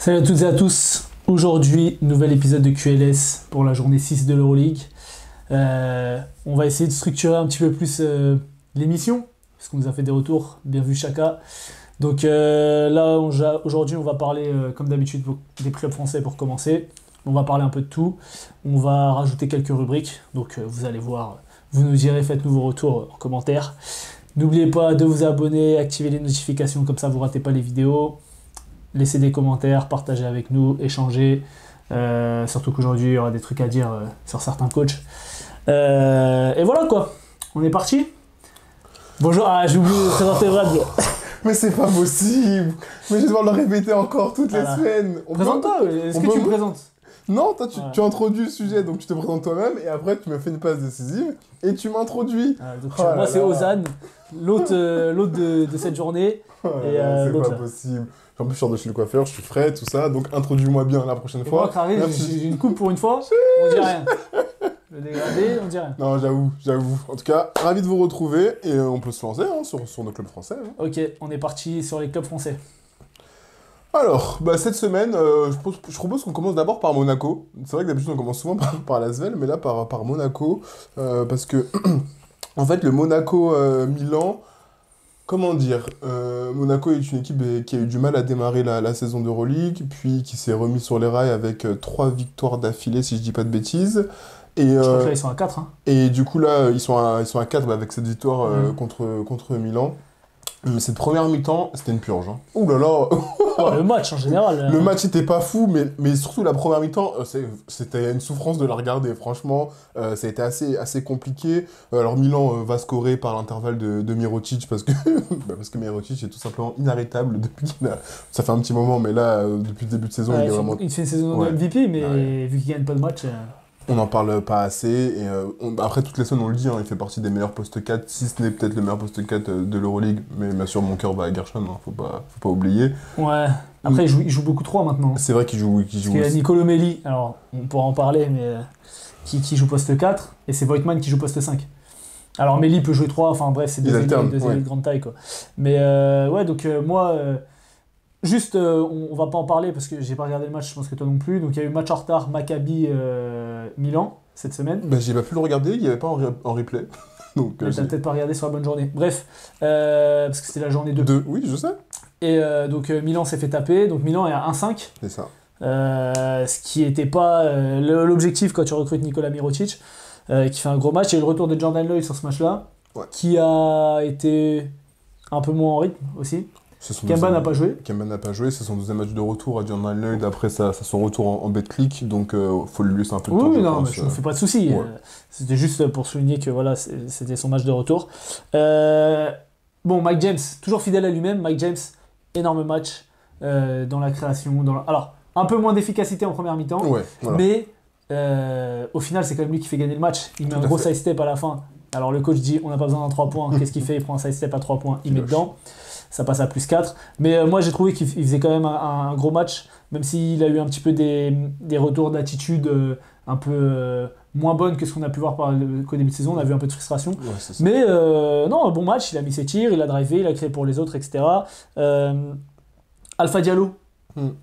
Salut à toutes et à tous. Aujourd'hui, nouvel épisode de QLS pour la journée 6 de l'Euroleague. On va essayer de structurer un petit peu plus l'émission, parce qu'on nous a fait des retours, bien vu Chaka. Donc là, aujourd'hui, on va parler, comme d'habitude, des clubs français pour commencer. On va parler un peu de tout. On va rajouter quelques rubriques. Donc vous allez voir, vous nous direz, faites-nous vos retours en commentaire. N'oubliez pas de vous abonner, activer les notifications, comme ça vous ne ratez pas les vidéos. Laissez des commentaires, partagez avec nous, échangez. Surtout qu'aujourd'hui, il y aura des trucs à dire sur certains coachs. Et voilà quoi, on est parti. Bonjour, j'ai oublié de présenter Brad. Mais c'est pas possible. Mais je vais devoir le répéter encore toutes les semaines. Présente-toi, est-ce que tu me présentes? Non, toi tu introduis le sujet, donc tu te présentes toi-même, et après tu me fais une passe décisive, et tu m'introduis. Moi c'est Ozan, l'hôte de cette journée. C'est pas possible. En plus, je sors de chez le coiffeur, je suis frais, tout ça, donc introduis-moi bien la prochaine fois. Moi, j'ai une coupe pour une fois, on dit rien. Le dégradé, on dit rien. Non, j'avoue. En tout cas, ravi de vous retrouver, et on peut se lancer sur nos clubs français. Ok, on est parti sur les clubs français. Alors, cette semaine, je propose qu'on commence d'abord par Monaco. C'est vrai que d'habitude on commence souvent par l'Asvel, mais là par Monaco, parce que en fait le Monaco-Milan, comment dire, Monaco est une équipe qui a eu du mal à démarrer la saison d'Euroleague, puis qui s'est remis sur les rails avec 3 victoires d'affilée, si je dis pas de bêtises. Et, je crois que là ils sont à 4. Hein. Et du coup là, ils sont à 4 avec cette victoire contre Milan. Mais cette première mi-temps, c'était une purge. Hein. Ouh là là. Le match en général. Le match était pas fou, mais surtout la première mi-temps, c'était une souffrance de la regarder. Franchement, ça a été assez compliqué. Alors Milan va scorer par l'intervalle de Mirotic parce que Mirotic est tout simplement inarrêtable depuis ça fait un petit moment, mais là, depuis le début de saison, il est vraiment... Il fait une saison de MVP, mais vu qu'il gagne pas de match... On n'en parle pas assez, et après toutes les semaines on le dit, il fait partie des meilleurs postes 4, si ce n'est peut-être le meilleur poste 4 de l'Euroleague, mais bien sûr mon cœur va à Gershon, faut pas oublier. Ouais, après il joue beaucoup 3 maintenant. C'est vrai qu'il joue. Parce qu'il y a Nicolo Melli, alors on pourra en parler, mais qui joue poste 4, et c'est Voigtman qui joue poste 5. Alors Melli peut jouer 3, enfin bref, c'est deux ailiers de grande taille quoi. Mais ouais, donc moi... Juste, on va pas en parler parce que j'ai pas regardé le match, je pense que toi non plus. Donc il y a eu match en retard Maccabi Milan cette semaine. J'ai pas pu le regarder, il y avait pas en replay. Donc t'as peut-être pas regardé sur la bonne journée. Bref, parce que c'était la journée 2. Oui, je sais. Et donc Milan s'est fait taper, donc Milan est à 1-5. C'est ça. Ce qui était pas l'objectif quand tu recrutes Nikola Mirotic, qui fait un gros match. Il y a eu le retour de Jordan Lloyd sur ce match-là, qui a été un peu moins en rythme aussi. Kemba n'a pas joué. C'est son deuxième match de retour à Jordan Lloyd après son retour en Betclic, donc faut lui laisser un peu de temps. Oui, non, je ne fais pas de soucis. Ouais. C'était juste pour souligner que voilà, c'était son match de retour. Bon, Mike James, toujours fidèle à lui-même. Mike James, énorme match dans la création. Alors, un peu moins d'efficacité en première mi-temps, mais au final, c'est quand même lui qui fait gagner le match. Il met un gros side step à la fin. Alors le coach dit on n'a pas besoin d'un 3 points. Qu'est-ce qu'il fait? Il prend un side step à 3 points, il met dedans. Ça passe à plus 4. Mais moi j'ai trouvé qu'il faisait quand même un gros match, même s'il a eu un petit peu des retours d'attitude un peu moins bonnes que ce qu'on a pu voir qu'au début de saison. On a vu un peu de frustration. Ouais, mais non, un bon match, il a mis ses tirs, il a drivé, il a créé pour les autres, etc. Alpha Diallo,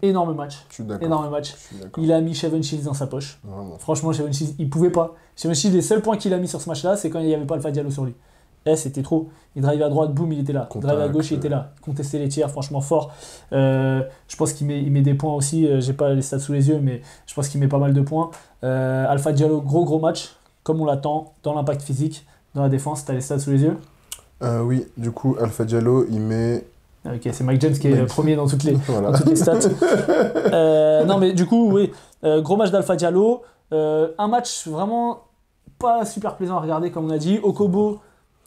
énorme match. Énorme match. Il a mis Shevon Shields dans sa poche. Vraiment. Franchement, Shevon Shields, il pouvait pas. Shevon Shields, les seuls points qu'il a mis sur ce match-là, c'est quand il n'y avait pas Alpha Diallo sur lui. C'était trop. Il drive à droite, boum, il était là. Drive à gauche, il était là. Contester les tirs, franchement fort. Je pense qu'il met des points aussi. J'ai pas les stats sous les yeux, mais je pense qu'il met pas mal de points. Alpha Diallo, gros match, comme on l'attend, dans l'impact physique, dans la défense. T'as les stats sous les yeux? Oui, du coup, Alpha Diallo, il met... Ok, c'est Mike James qui est premier dans toutes les stats. Non, mais du coup, oui, gros match d'Alpha Diallo. Un match vraiment pas super plaisant à regarder, comme on a dit. Okobo,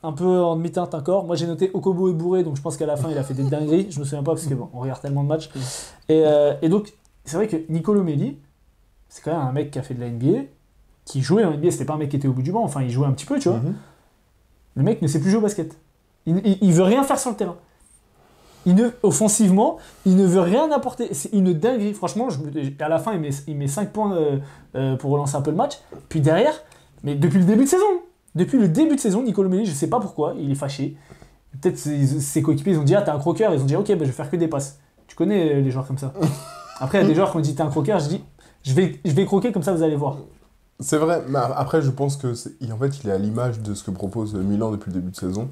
un peu en demi-teinte encore. Moi, j'ai noté Okobo est bourré, donc je pense qu'à la fin, il a fait des dingueries. Je me souviens pas parce que on regarde tellement de matchs. Et donc, c'est vrai que Nicolo Melli, c'est quand même un mec qui a fait de la NBA, qui jouait en NBA. C'était pas un mec qui était au bout du banc. Enfin, il jouait un petit peu, tu vois. Le mec ne sait plus jouer au basket. Il veut rien faire sur le terrain. Offensivement, il ne veut rien apporter. C'est une dinguerie. Franchement, à la fin, il met 5 points pour relancer un peu le match. Puis derrière, mais depuis le début de saison, Nicolo Melli, je ne sais pas pourquoi, il est fâché. Peut-être ses coéquipiers, ils ont dit « Ah, t'es un croqueur », ils ont dit « Ok, je vais faire que des passes ». Tu connais les joueurs comme ça. Après, il y a des joueurs qui ont dit t'es un croqueur, je dis je vais croquer comme ça vous allez voir. C'est vrai, mais après, je pense que en fait, il est à l'image de ce que propose Milan depuis le début de saison.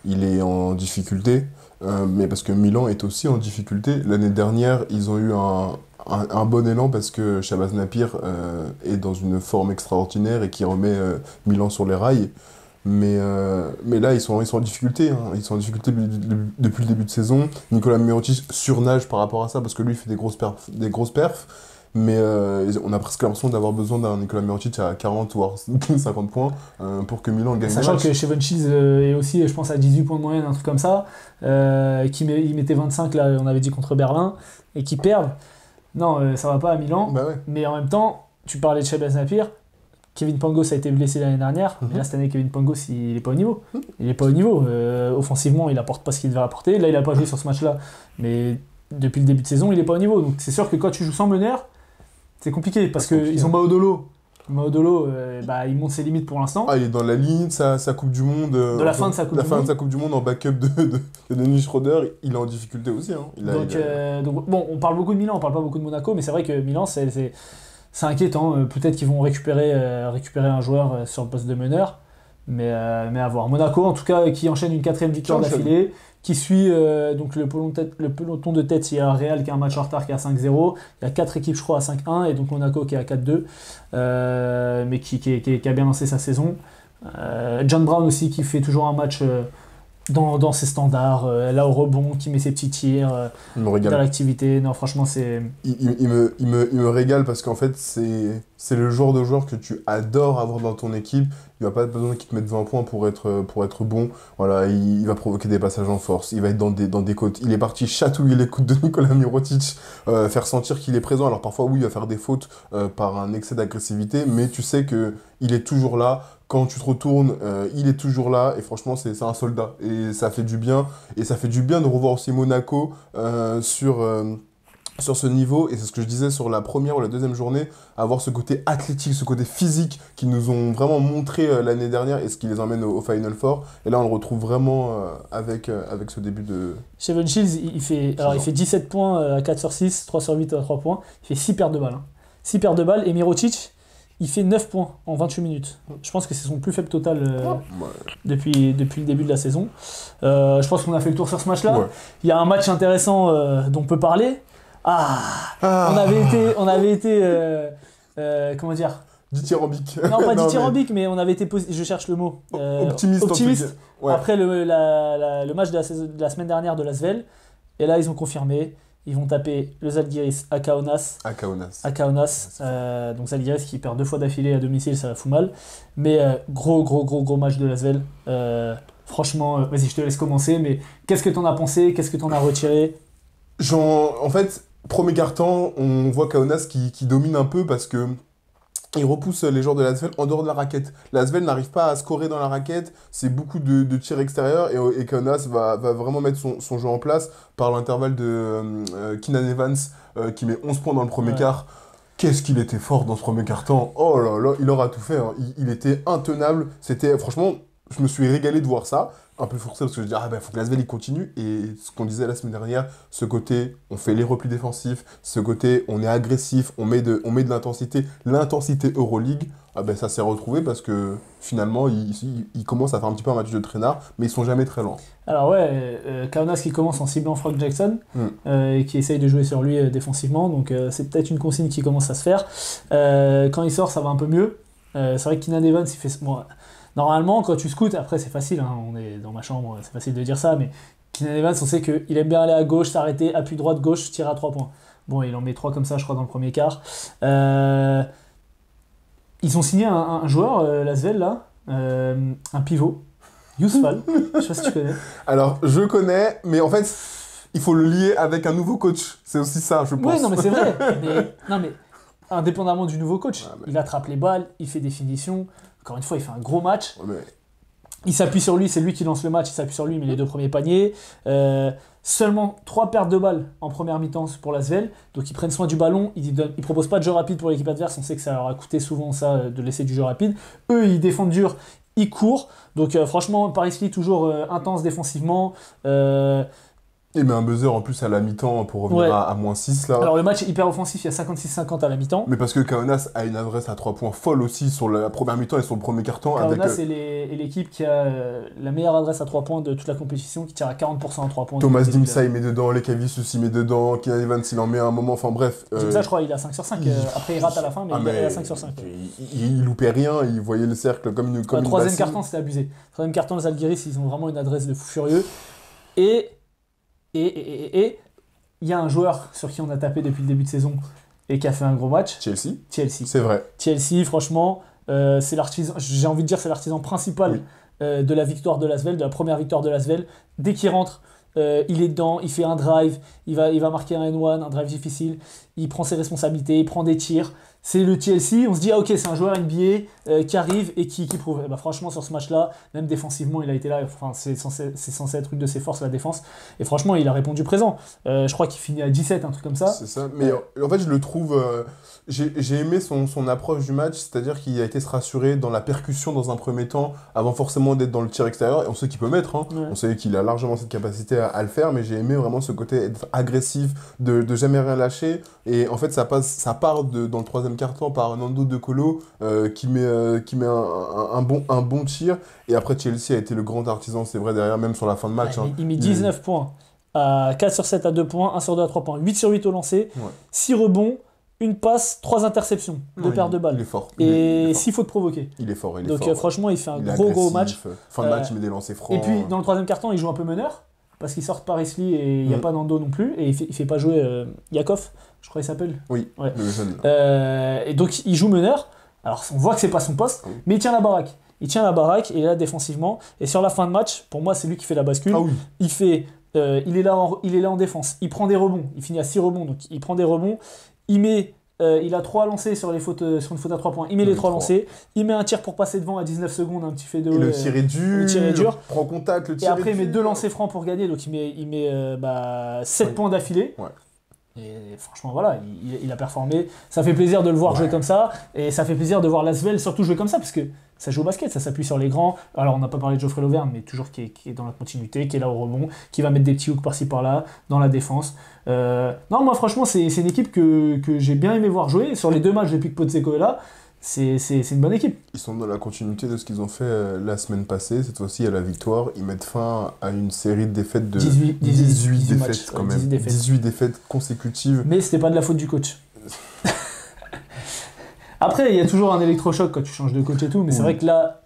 Il est en difficulté, mais parce que Milan est aussi en difficulté. L'année dernière, ils ont eu un bon élan parce que Shabazz Napier est dans une forme extraordinaire et qui remet Milan sur les rails. Mais là, ils sont en difficulté, hein. Ils sont en difficulté depuis le début de saison. Nicolas Mirotic surnage par rapport à ça parce que lui, il fait des grosses perfs. Mais on a presque l'impression d'avoir besoin d'un Nicolas Mirotic à 40 ou 50 points pour que Milan gagne le Sachant match. que Shevon Shields est aussi, je pense, à 18 points de moyenne, un truc comme ça, il mettait 25, là, on avait dit, contre Berlin, et qui perdent. Non, ça va pas à Milan. Bah ouais. Mais en même temps, tu parlais de Shabazz Napier, Kevin Pangos a été blessé l'année dernière, mais là, cette année, Kevin Pangos, il est pas au niveau. Il est pas au niveau. Offensivement, il apporte pas ce qu'il devait apporter. Là, il a pas joué sur ce match-là, mais depuis le début de saison, il est pas au niveau. Donc c'est sûr que quand tu joues sans meneur, c'est compliqué parce qu'ils ont Maodolo. Maodolo, il monte ses limites pour l'instant. Ah, il est dans la ligne de sa Coupe du Monde. De la fin de sa Coupe du Monde. sa Coupe du Monde en backup de Denis Schroeder. Il est en difficulté aussi. Hein. Donc, bon, on parle beaucoup de Milan, on parle pas beaucoup de Monaco, mais c'est vrai que Milan, c'est inquiétant. Peut-être qu'ils vont récupérer un joueur sur le poste de meneur, mais à voir. Monaco, en tout cas, qui enchaîne une 4e victoire d'affilée, qui suit donc le peloton de tête. Il y a Real qui a un match en retard qui est à 5-0. Il y a 4 équipes, je crois, à 5-1, et donc Monaco qui est à 4-2, mais qui a bien lancé sa saison. John Brown aussi qui fait toujours un match dans ses standards, là au rebond, qui met ses petits tirs dans l'activité. Non, franchement, c'est... Il me régale parce qu'en fait, c'est le genre de joueur que tu adores avoir dans ton équipe. Il va pas avoir besoin qu'il te mette 20 points pour être bon. Voilà, il va provoquer des passages en force. Il va être dans des côtes. Il est parti chatouiller les coudes de Nicolas Mirotic, faire sentir qu'il est présent. Alors parfois, oui, il va faire des fautes par un excès d'agressivité, mais tu sais qu'il est toujours là. Quand tu te retournes, il est toujours là. Et franchement, c'est un soldat. Et ça fait du bien. Et ça fait du bien de revoir aussi Monaco sur ce niveau, et c'est ce que je disais sur la première ou la deuxième journée, avoir ce côté athlétique, ce côté physique qu'ils nous ont vraiment montré l'année dernière et ce qui les emmène au Final Four. Et là, on le retrouve vraiment avec ce début de... Shevon Shields, il fait 17 points à 4 sur 6, 3 sur 8 à 3 points. Il fait 6 pertes de balles. 6 pertes de balles, et Mirotic, il fait 9 points en 28 minutes. Je pense que c'est son plus faible total depuis le début de la saison. Je pense qu'on a fait le tour sur ce match-là. Ouais. Il y a un match intéressant dont on peut parler. On avait été comment dire, dithyrambique. Non, pas dithyrambique, mais on avait été je cherche le mot. Optimiste. Ouais. Après le match de la semaine dernière de l'Asvel, et là ils ont confirmé. Ils vont taper le Zalgiris à Kaunas. Donc Zalgiris qui perd 2 fois d'affilée à domicile, ça fout mal. Mais gros match de l'Asvel. Franchement, vas-y, je te laisse commencer. Mais qu'est-ce que t'en as pensé? Qu'est-ce que t'en as retiré? En fait, premier quart-temps, on voit Kaunas qui domine un peu parce que il repousse les joueurs de l'Asvel en dehors de la raquette. L'Asvel n'arrive pas à scorer dans la raquette, c'est beaucoup de tirs extérieurs, et Kaunas va vraiment mettre son jeu en place par l'intervalle de Keenan Evans qui met 11 points dans le premier quart. Qu'est-ce qu'il était fort dans ce premier quart-temps. Oh là là, il aura tout fait. Hein. Il était intenable. Franchement, je me suis régalé de voir ça. Un peu forcé parce que je dis faut que l'Asvel il continue, et ce qu'on disait la semaine dernière, ce côté on fait les replis défensifs, ce côté on est agressif, on met de l'intensité Euroleague, ça s'est retrouvé parce que finalement il commence à faire un petit peu un match de traînard, mais ils sont jamais très lents. Alors Kaunas qui commence en ciblant Frank Jackson et qui essaye de jouer sur lui défensivement, donc c'est peut-être une consigne qui commence à se faire. Quand il sort, ça va un peu mieux. C'est vrai que Keenan Evans il fait... Normalement, quand tu scoutes, après c'est facile, hein, on est dans ma chambre, c'est facile de dire ça, mais Keenan Evans, on sait qu'il aime bien aller à gauche, s'arrêter, appui droite-gauche, tir à 3 points. Bon, il en met 3 comme ça, je crois, dans le premier quart. Ils ont signé un joueur, l'Asvel, là, un pivot, Yousfal, je sais pas si tu connais. Alors, je connais, mais en fait, il faut le lier avec un nouveau coach, c'est aussi ça, je pense. Oui, non, mais c'est vrai, mais indépendamment du nouveau coach, il attrape les balles, il fait des finitions. Encore une fois, il fait un gros match. Il s'appuie sur lui, c'est lui qui lance le match, il s'appuie sur lui, mais les 2 premiers paniers. Seulement 3 pertes de balles en première mi-temps pour l'Asvel. Donc ils prennent soin du ballon, ils proposent pas de jeu rapide pour l'équipe adverse. On sait que ça leur a coûté souvent ça, de laisser du jeu rapide. Eux, ils défendent dur, ils courent. Donc franchement, Paris Lee toujours intense défensivement. Il met un buzzer en plus à la mi-temps pour revenir Ouais. à -6 là. Alors le match est hyper offensif, il y a 56-50 à la mi-temps. Mais parce que Kaunas a une adresse à 3 points folle aussi sur la première mi-temps et sur le premier quart-temps. Avec, Kaunas est l'équipe qui a la meilleure adresse à 3 points de toute la compétition, qui tire à 40% à 3 points. Thomas depuis le début de Dimsa il met dedans, Lekavius aussi met dedans, Keenan Evans il en met un moment, enfin bref. Dimsa, je crois, il a 5 sur 5. Après, il rate à la fin, mais il est à 5 sur 5. Il loupait rien, il voyait le cercle comme une Le troisième bassine. carton, c'était abusé. Troisième carton, les Algiris, ils ont vraiment une adresse de fou furieux. Et il y a un joueur sur qui on a tapé depuis le début de saison et qui a fait un gros match. Chelsea, Chelsea. c'est vrai. Chelsea, franchement, c'est l'artisan, j'ai envie de dire, c'est l'artisan principal Oui. de la victoire de l'Asvel, de la première victoire de l'Asvel. Dès qu'il rentre, il est dedans, il fait un drive, il va marquer un N1, un drive difficile, il prend ses responsabilités, il prend des tirs. C'est le Chelsea, on se dit, ah ok, c'est un joueur NBA qui arrive et qui prouve. Et bah, franchement, sur ce match-là, même défensivement, il a été là. Enfin, c'est censé être une de ses forces, la défense. Et franchement, il a répondu présent. Je crois qu'il finit à 17, un truc comme ça. C'est ça, mais en fait je le trouve... j'ai aimé son approche du match, c'est-à-dire qu'il a été se rassurer dans la percussion dans un premier temps, avant forcément d'être dans le tir extérieur, et on sait qu'il peut mettre, hein. Ouais. On sait qu'il a largement cette capacité à le faire, mais j'ai aimé vraiment ce côté être agressif, de jamais rien lâcher, et en fait ça part dans le troisième quart-temps par Nando De Colo, qui met un bon tir, et après Chelsea a été le grand artisan, c'est vrai, derrière, même sur la fin de match. Ouais, Hein. il met 19 points, à 4 sur 7 à 2 points, 1 sur 2 à 3 points, 8 sur 8 au lancer, Ouais. 6 rebonds, une passe, 3 interceptions, 2 Ouais, paires de Il balles. est fort. Et 6 fautes provoquées. Il est fort, il est Donc fort. franchement, il fait un Il est gros match. agressif. Fin de match, il met des lancers francs. Et puis dans le troisième quart-temps, il joue un peu meneur, parce qu'il sort Paris Lee et il n'y a pas Nando non plus, et il fait pas jouer Yakov, je crois qu'il s'appelle. Oui, Ouais. le jeune. Là. Et donc il joue meneur. Alors on voit que c'est pas son poste, Oui. mais il tient la baraque. Il tient la baraque et il est là défensivement. Et sur la fin de match, pour moi, c'est lui qui fait la bascule. Ah oui. Il est là en défense. Il prend des rebonds. Il finit à 6 rebonds. Donc il prend des rebonds. Il a 3 lancés sur une faute à 3 points. Il met les 3 lancés. Il met un tir pour passer devant à 19 secondes. Un petit fait de. Et le tir est dur. le tir est dur. Prend contact, le Et tir après, est il met dur. 2 lancers francs pour gagner. Donc il met 7 Oui. points d'affilée. Ouais. Et franchement, voilà, il a performé. Ça fait plaisir de le voir jouer comme ça. Et ça fait plaisir de voir l'Asvel surtout jouer comme ça. Parce que ça joue au basket, ça s'appuie sur les grands. Alors, on n'a pas parlé de Geoffrey Lauvergne, mais toujours qui est dans la continuité, qui est là au rebond, qui va mettre des petits hooks par-ci par-là, dans la défense. Non, moi, franchement, c'est une équipe que j'ai bien aimé voir jouer. Sur les 2 matchs depuis que Podzeko est là, c'est une bonne équipe. Ils sont dans la continuité de ce qu'ils ont fait la semaine passée. Cette fois-ci, à la victoire, ils mettent fin à une série de défaites de 18 défaites matchs, quand ouais, même. 18 défaites. 18 défaites consécutives. Mais c'était pas de la faute du coach. Après, il y a toujours un électrochoc quand tu changes de coach et tout, mais c'est Oui. vrai que là,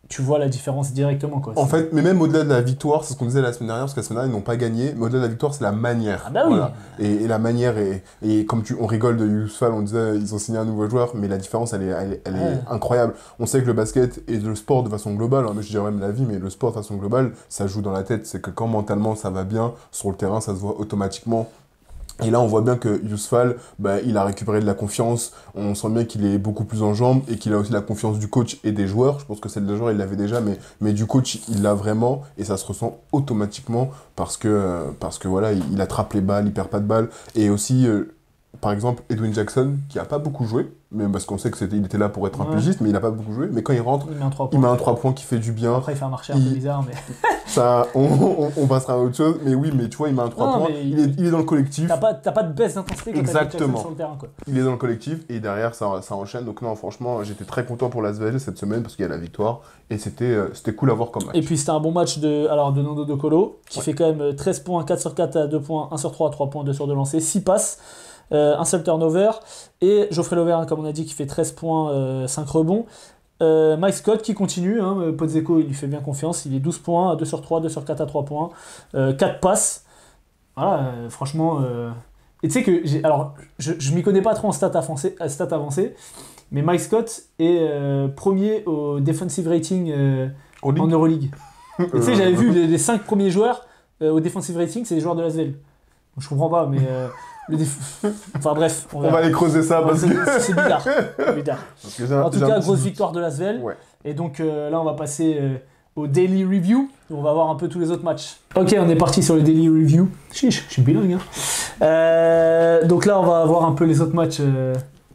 tu vois la différence directement, quoi. En fait, mais même au-delà de la victoire, c'est ce qu'on disait la semaine dernière, parce que la semaine dernière, ils n'ont pas gagné, mais au-delà de la victoire, c'est la manière. Ah bah oui. Voilà. Et la manière, et comme on rigole de Yousfal, on disait ils ont signé un nouveau joueur, mais la différence, elle est incroyable. On sait que le basket et le sport de façon globale, hein, mais je dirais même la vie, mais le sport de façon globale, ça joue dans la tête. C'est que quand mentalement ça va bien, sur le terrain, ça se voit automatiquement. Et là, on voit bien que Yousfal, il a récupéré de la confiance. On sent bien qu'il est beaucoup plus en jambes et qu'il a aussi la confiance du coach et des joueurs. Je pense que celle des joueurs, il l'avait déjà, mais du coach, il l'a vraiment. Et ça se ressent automatiquement parce que voilà, il attrape les balles, il perd pas de balles. Et aussi, par exemple, Edwin Jackson, qui a pas beaucoup joué, mais parce qu'on sait qu'il était là pour être un pigiste, mais il a pas beaucoup joué. Mais quand il rentre, Il met un 3 il points. met un 3 points qui fait du bien. Après, il fait un marché un peu bizarre, mais Ça, on passera à autre chose. Mais oui, mais tu vois, il met un 3 Non, points. mais Il est dans le collectif. t'as pas de baisse d'intensité quand t'as Jackson Exactement. sur le terrain, quoi. Il est dans le collectif et derrière ça enchaîne. Donc non, franchement, j'étais très content pour l'Asvel cette semaine parce qu'il y a la victoire et c'était cool à voir comme match. Et puis c'était un bon match de Nando De Colo, qui fait quand même 13 points, 4 sur 4 à 2 points, 1 sur 3 à 3 points, 2 sur 2 lancés, 6 passes, un seul turnover. Et Geoffrey Lauvergne, comme on a dit, qui fait 13 points, 5 rebonds. Mike Scott qui continue, hein, Podzeko il lui fait bien confiance, il est 12 points, à 2 sur 3, 2 sur 4 à 3 points, 4 passes. Voilà, franchement. Et tu sais que, je m'y connais pas trop en stats avancées, mais Mike Scott est premier au defensive rating en Euroleague. Et tu sais, j'avais vu les 5 premiers joueurs au defensive rating, c'est les joueurs de l'Asvel. Je comprends pas, mais enfin bref, On va aller creuser ça parce que... c'est bizarre. parce que En tout cas, grosse victoire de l'Asvel. Ouais. Et donc là, on va passer au Daily Review. On va voir un peu tous les autres matchs. Ok, on est parti sur le Daily Review. Chiche, je suis bilingue. Hein. Donc là, on va voir un peu les autres matchs.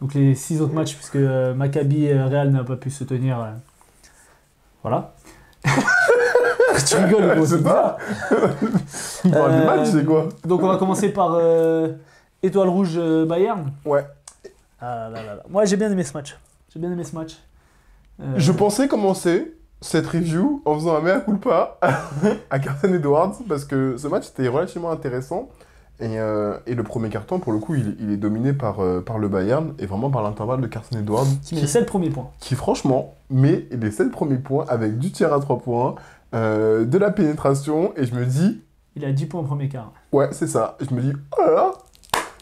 Donc les 6 autres matchs, puisque Maccabi Real n'a pas pu se tenir. Voilà. Tu rigoles, gros, C'est pas. On parle du match, c'est quoi? Donc on va commencer par Étoile Rouge Bayern. Ouais. Ah là là là. Moi j'ai bien aimé ce match. Je pensais commencer cette review en faisant un mea culpa à Carson Edwards parce que ce match était relativement intéressant. Et le premier carton, pour le coup, il est dominé par le Bayern et vraiment par l'intervalle de Carson Edwards. Qui met les 7 premiers points. Qui, franchement, met les 7 premiers points avec du tir à 3 points, de la pénétration. Et je me dis. Il a 10 points au premier quart. Ouais, c'est ça. Je me dis, oh là là,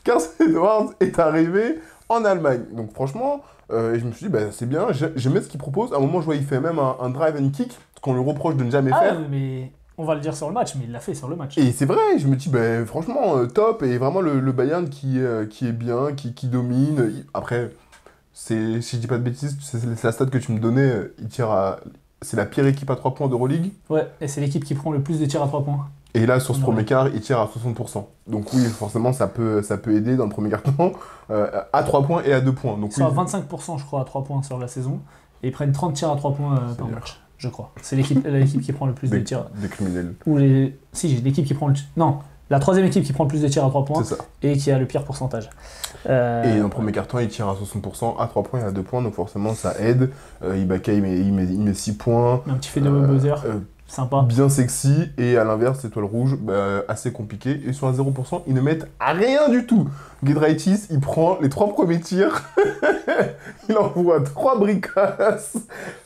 Carson Edwards est arrivé en Allemagne. Donc, franchement, je me suis dit, bah, c'est bien, j'aimais ce qu'il propose. À un moment, je vois, il fait même un drive and kick, ce qu'on lui reproche de ne jamais faire. Mais. On va le dire sur le match, mais il l'a fait sur le match. Et c'est vrai, je me dis, ben, franchement, top, et vraiment le Bayern qui est bien, qui domine. Après, si je dis pas de bêtises, c'est la stat que tu me donnais, c'est la pire équipe à 3 points d'Euroleague. Ouais, et c'est l'équipe qui prend le plus de tirs à 3 points. Et là, sur ce premier quart, il tire à 60%. Donc oui, forcément, ça peut aider dans le premier quart-temps, à 3 points et à 2 points. Donc, ils sont à 25%, je crois, à 3 points sur la saison, et ils prennent 30 tirs à 3 points par match. Je crois. C'est l'équipe qui prend le plus de tirs. Des criminels. Si, j'ai l'équipe qui prend le... Non, la troisième équipe qui prend le plus de tirs à 3 points et qui a le pire pourcentage. Et dans le premier carton, il tire à 60%, à 3 points et à 2 points, donc forcément ça aide. Ibaka, il met 6 points. Un petit fait de buzzer, sympa. Bien sexy, et à l'inverse, Étoile Rouge, assez compliqué. Ils sont à 0%, ils ne mettent rien du tout. Giedraitis, il prend les 3 premiers tirs, il envoie 3 bricasses.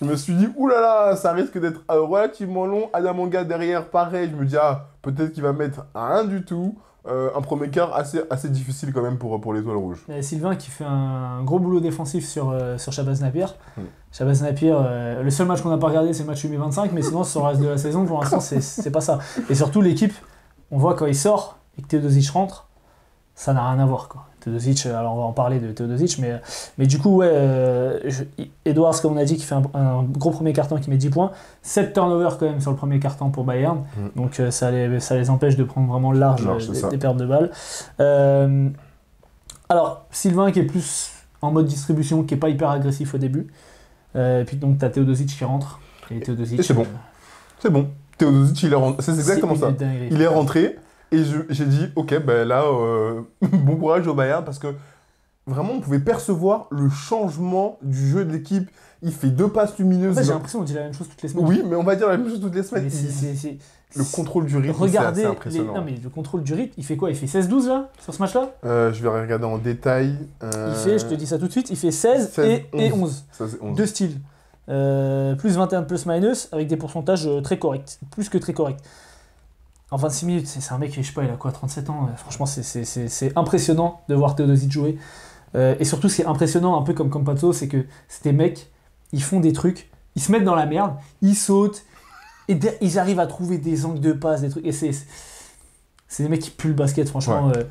Je me suis dit, oulala, ça risque d'être relativement long. Adamanga derrière, pareil, je me dis, peut-être qu'il va mettre rien du tout. Un premier quart assez difficile quand même pour l'Étoile Rouge. Il y a Sylvain qui fait un gros boulot défensif sur Shabazz Napier. Shabazz Napier, le seul match qu'on n'a pas regardé, c'est le match 2025, mais sinon sur le reste de la saison, pour l'instant, c'est pas ça. Et surtout, l'équipe, on voit quand il sort et que Teodosic rentre, ça n'a rien à voir, quoi. Teodosic, alors on va en parler de Teodosic, mais du coup, ouais, Edwards, comme on a dit, qui fait un gros premier carton qui met 10 points, 7 turnovers quand même sur le premier carton pour Bayern, donc ça les empêche de prendre vraiment large des pertes de balles. Alors, Sylvain qui est plus en mode distribution, qui n'est pas hyper agressif au début, et puis donc tu as Teodosic qui rentre, et Teodosic... Et c'est bon, c'est bon. Teodosic, il est rentré, c'est exactement ça. Il est rentré. Et j'ai dit, ok, ben là, bon courage au Bayern, parce que vraiment, on pouvait percevoir le changement du jeu de l'équipe. Il fait 2 passes lumineuses. En fait, j'ai l'impression qu'on dit la même chose toutes les semaines. Oui, mais on va dire la même chose toutes les semaines. Le contrôle du rythme, c'est assez impressionnant. Non, mais le contrôle du rythme, il fait quoi? Il fait 16-12 là, sur ce match-là? Je vais regarder en détail. Il fait, je te dis ça tout de suite, il fait 16 et 11. Ça, c'est 11. Deux styles. Plus 21, plus minus, avec des pourcentages très corrects. Plus que très corrects. En 26 minutes, c'est un mec, je sais pas, il a quoi, 37 ans. Franchement, c'est impressionnant de voir Teodosic jouer. Et surtout, ce qui est impressionnant, un peu comme Campazzo, c'est que ces mecs, ils font des trucs, ils se mettent dans la merde, ils sautent, et ils arrivent à trouver des angles de passe, des trucs. Et c'est des mecs qui puent le basket, franchement. Ouais.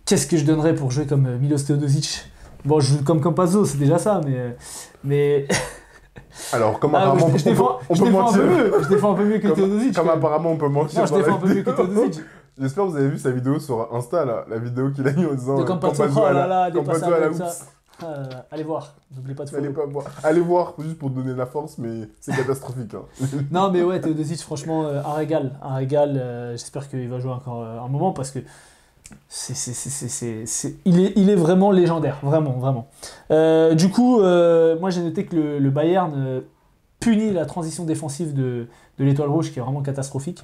Qu'est-ce que je donnerais pour jouer comme Milos Teodosic? Bon, je joue comme Campazzo, c'est déjà ça, mais... Alors, comme apparemment, on peut mentir. Je défends un peu mieux que Teodosic. Comme apparemment, on peut mentir. Non, je défends un peu mieux que Teodosic. J'espère que vous avez vu sa vidéo sur Insta, là, la vidéo qu'il a mis en disant de Campazzo à la hoops. Allez voir, n'oubliez pas de follow. Allez voir, juste pour donner de la force, mais c'est catastrophique. Hein. Non, mais ouais, Teodosic, franchement, un régal. J'espère qu'il va jouer encore un moment parce que il est vraiment légendaire, vraiment. Du coup, moi j'ai noté que le Bayern punit la transition défensive de l'Étoile Rouge qui est vraiment catastrophique.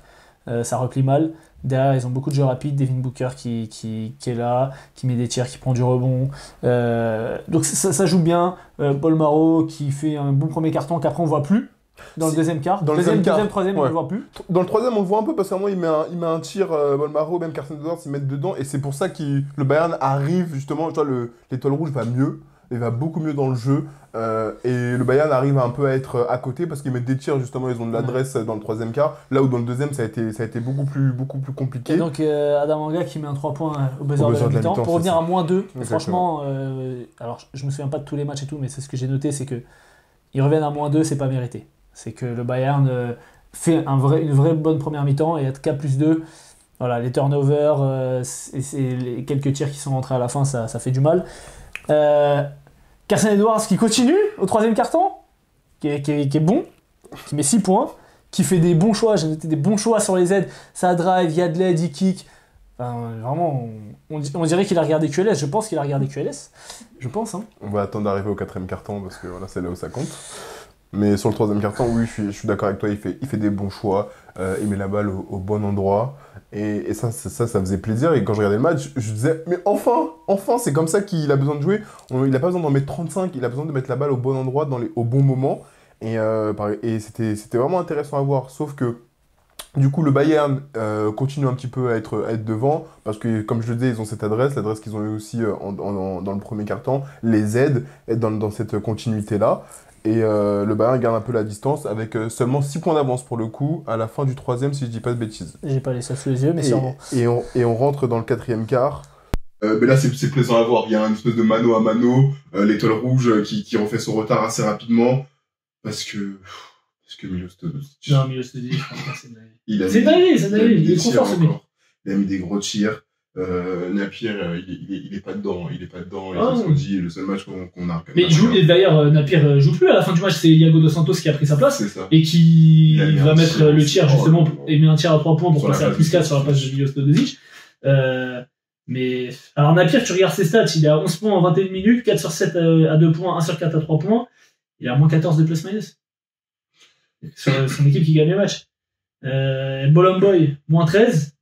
Ça replie mal. Derrière, ils ont beaucoup de jeux rapides. Devin Booker qui est là, qui met des tirs, qui prend du rebond. Donc ça joue bien. Bolmaro qui fait un bon premier carton qu'après on voit plus. Dans le deuxième quart. Dans le deuxième, troisième, on ne le voit plus. Dans le troisième, on le voit un peu parce qu'à un moment, il met un tir, Bolmaro, même Carson Edwards, ils mettent dedans. Et c'est pour ça que le Bayern arrive, justement, tu vois, l'Étoile Rouge va mieux. Il va beaucoup mieux dans le jeu. Et le Bayern arrive un peu à être à côté parce qu'ils mettent des tirs, justement, ils ont de l'adresse dans le troisième quart. Là où dans le deuxième, ça a été beaucoup plus compliqué. Et donc, Adamanga qui met un 3 points au buzzer de la mi-temps pour revenir à -2. Franchement, alors je me souviens pas de tous les matchs et tout, mais c'est ce que j'ai noté, c'est que ils reviennent à -2, c'est pas mérité. C'est que le Bayern fait une vraie bonne première mi-temps et être K+2, voilà, les turnovers et les quelques tirs qui sont rentrés à la fin, ça fait du mal. Carson Edwards qui continue au troisième carton, qui est bon, qui met 6 points, qui fait des bons choix. J'ai noté des bons choix sur les aides. Ça drive, il y a de l'aide, il kick. Enfin, vraiment, on dirait qu'il a regardé QLS. Je pense qu'il a regardé QLS. Je pense, hein. On va attendre d'arriver au 4e quart-temps parce que voilà, c'est là où ça compte. Mais sur le 3e quart-temps, oui, je suis d'accord avec toi, il fait des bons choix, il met la balle au bon endroit, et ça faisait plaisir, et quand je regardais le match, je disais, mais enfin, c'est comme ça qu'il a besoin de jouer, il n'a pas besoin d'en mettre 35, il a besoin de mettre la balle au bon endroit, au bon moment, et c'était vraiment intéressant à voir, sauf que, du coup, le Bayern continue un petit peu à être devant, parce que, comme je le disais, ils ont cette l'adresse qu'ils ont eu aussi dans le premier quart-temps, les aide dans cette continuité-là. Et le Bayern garde un peu la distance avec seulement 6 points d'avance pour le coup, à la fin du 3e, si je dis pas de bêtises. J'ai pas les ça sous les yeux, mais sûrement. Et on rentre dans le 4e quart. Mais là, c'est plaisant à voir. Il y a une espèce de mano à mano, l'étoile rouge qui refait son retard assez rapidement. Parce que Milostovic. Non, Milostovic, franchement, c'est dingue. C'est dingue. Il est trop fort, ce mec. Il a mis des gros tirs. Napier, il est pas dedans, il Ah, c'est ce qu'on dit, le seul match qu'on a. Mais d'ailleurs, Napier joue plus à la fin du match, c'est Iago Dos Santos qui a pris sa place, c'est ça. et qui va mettre le tir justement, et met un tir à 3 points pour passer à plus 4 sur la passe de Milostovic. Mais, alors Napier, tu regardes ses stats, il est à 11 points en 21 minutes, 4 sur 7 à 2 points, 1 sur 4 à 3 points, il a moins 14 de plus-minus. Sur son équipe qui gagne le match. Bolomboy, moins 13.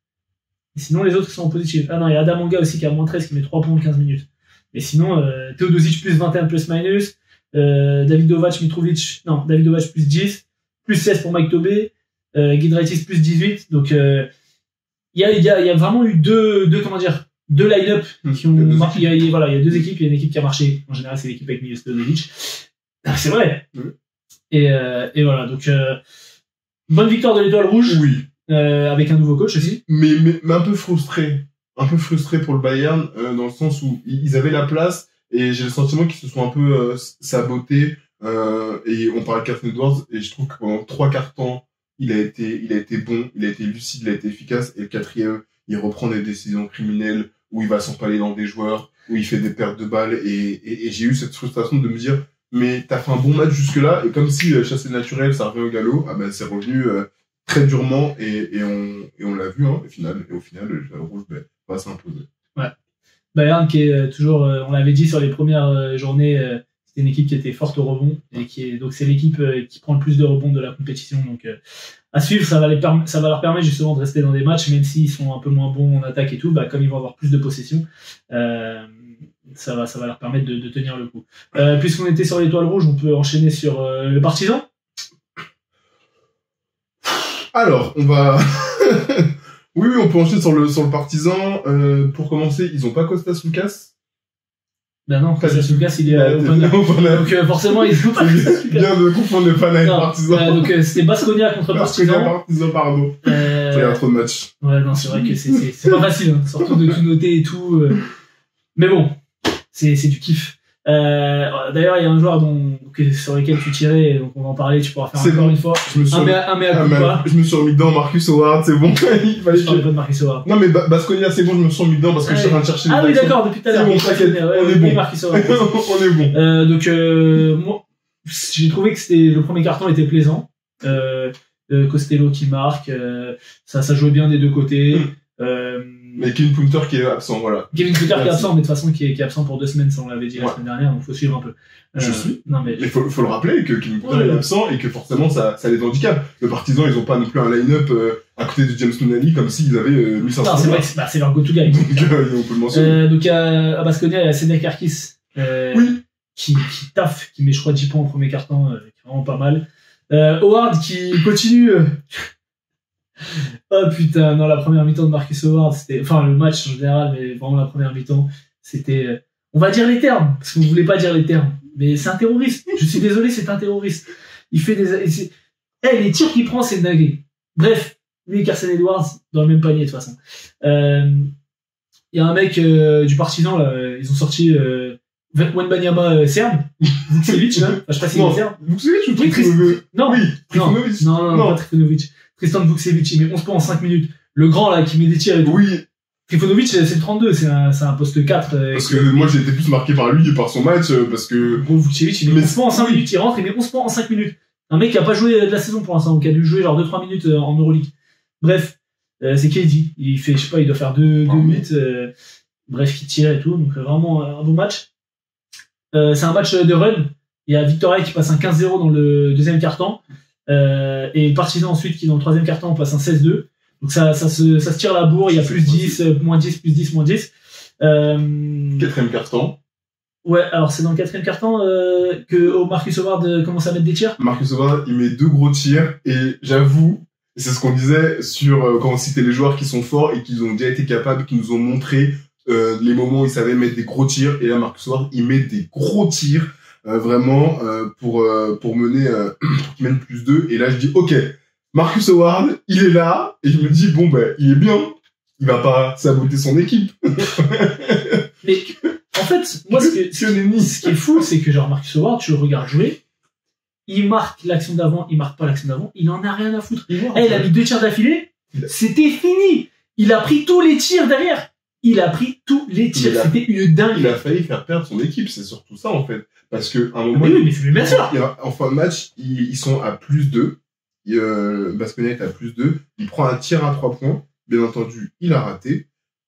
Et sinon, les autres sont en positif. Ah non, il y a Adamanga aussi qui a moins 13, qui met 3 points en 15 minutes. Mais sinon, Teodosic plus 21 plus-minus, Davidovac, Mitrovic, non, Davidovac plus 10, plus 16 pour Mike Tobé, Giedraitis plus 18. Donc, il y a vraiment eu deux line-up qui ont marqué. Il y a 2 équipes, il y a une équipe qui a marché. En général, c'est l'équipe avec Milostovic. C'est vrai. Et voilà, donc, bonne victoire de l'Étoile Rouge. Oui. Avec un nouveau coach aussi. Mais un peu frustré. Un peu frustré pour le Bayern, dans le sens où ils avaient la place, et j'ai le sentiment qu'ils se sont un peu sabotés. Et on parle de Carson Edwards, et je trouve que pendant 3 quarts temps, il a été bon, il a été lucide, il a été efficace, et le 4e, il reprend des décisions criminelles, où il va s'empaler dans des joueurs, où il fait des pertes de balles, et j'ai eu cette frustration de me dire, mais t'as fait un bon match jusque-là, et comme si chasser naturel, ça revient au galop, ah ben c'est revenu très durement, et on l'a vu, hein, au final, le rouge va s'imposer. Ouais. Bayern qui est toujours, on l'avait dit sur les premières journées, c'était une équipe qui était forte au rebond, et donc c'est l'équipe qui prend le plus de rebonds de la compétition, donc à suivre, ça va leur permettre justement de rester dans des matchs, même s'ils sont un peu moins bons en attaque et tout, comme ils vont avoir plus de possession, ça va leur permettre de tenir le coup. Puisqu'on était sur l'Étoile Rouge, on peut enchaîner sur le Partizan. Alors, on va... oui, on peut enchaîner sur le Partizan. Pour commencer, ils ont pas Kostas Lukas. Ben non, Kostas Lukas, il est au Pana. Donc forcément, ils ont pas Kostas Lukas. Bien de confondre le Pana et le Partizan. Donc c'était Baskonia contre Partizan. Partizan, pardon. Il y a trop de matchs. Ouais, non, c'est vrai que c'est pas facile, hein, surtout de tout noter et tout. Mais bon, c'est du kiff. D'ailleurs, il y a un joueur sur lequel tu tirais, donc on va en parler, tu pourras faire encore une fois. Je me suis remis dedans, Marcus Howard, c'est bon. Il fallait je parlais pas de Marcus Howard. Non, mais Baskonia, c'est bon, je me suis remis dedans parce que je suis en train de chercher. Ah oui, d'accord, depuis tout à l'heure. C'est bon, t'inquiète, on est bon. Marcus Howard. On est bon. Donc, moi, j'ai trouvé que le premier carton était plaisant. Costello qui marque, ça jouait bien des deux côtés. Mais Kevin Punter qui est absent, voilà. Kevin Punter qui est absent, mais de toute façon qui est absent pour 2 semaines, ça on l'avait dit la semaine dernière, donc faut suivre un peu. Je suis. Non, mais faut le rappeler que Kevin Punter est absent et que forcément ça les handicape. Le Partizan, ils ont pas non plus un line-up à côté de James Nunnally comme s'ils avaient 1500. Non, c'est vrai que c'est leur go-to guy. Donc on peut le mentionner. Donc à Baskonia, il y a Senek Arkis. Oui. Qui taffe, qui met je crois 10 points au premier carton, qui est vraiment pas mal. Howard qui continue. Oh putain, non, la première mi-temps de Marcus Howard, c'était, enfin le match en général, mais vraiment la première mi-temps, c'était, on va dire les termes, parce que vous voulez pas dire les termes, mais c'est un terroriste. Je suis désolé, c'est un terroriste. Il fait les tirs qu'il prend, c'est une dinguerie. Bref, lui et Carson Edwards, dans le même panier de toute façon. Il y a un mec du Partizan, là, ils ont sorti Wembanyama serbe, Vukcevic, là, enfin, je sais pas s'il est serbe. Vukcevic ou Trifunovic? Non, Trifunovic. Non, pas Trifunovic. Tristan Vukcevic, il met 11 points en 5 minutes. Le grand, là, qui met des tirs et tout. Oui. Trifunovic, c'est le 32, c'est un poste 4. Parce que moi, j'ai été plus marqué par lui et par son match, parce que... Vukcevic, il met 11 points en 5 minutes, il rentre, il met 11 points en 5 minutes. Un mec qui a pas joué de la saison pour l'instant, ou qui a dû jouer genre 2-3 minutes en Euroleague. Bref, c'est KD. Il fait, je sais pas, il doit faire 2-8. Bref, qui tire et tout. Donc vraiment un bon match. C'est un match de run. Il y a Victoria qui passe un 15-0 dans le deuxième quart-temps. Et Partizan ensuite qui dans le troisième quart-temps passe un 16-2. Donc ça se tire la bourre. Il y a plus 10, moins 10, plus 10, moins 10. Quatrième carton. Ouais, alors c'est dans le quatrième quart-temps que Marcus Howard commence à mettre des tirs. Marcus Howard, il met 2 gros tirs et j'avoue, c'est ce qu'on disait sur quand on citait les joueurs qui sont forts et qui ont déjà été capables, qui nous ont montré les moments où ils savaient mettre des gros tirs. Et là, Marcus Howard, il met des gros tirs vraiment pour mener pour qu'il mène plus 2. Et là, je dis ok, Marcus Howard, il est là et je me dis bon ben il est bien, il va pas saboter son équipe. Mais en fait, moi, ce qui est fou, c'est que genre Marcus Howard, tu le regardes jouer, il marque l'action d'avant, il marque pas l'action d'avant, il en a rien à foutre. Il a mis 2 tirs d'affilée, c'était fini. Il a pris tous les tirs derrière. C'était une dingue. Il a failli faire perdre son équipe, c'est surtout ça en fait. Parce que à un moment, mais bien sûr. En fin de match, ils sont à plus 2. Baskonia est à plus 2. Il prend un tir à 3 points. Bien entendu, il a raté.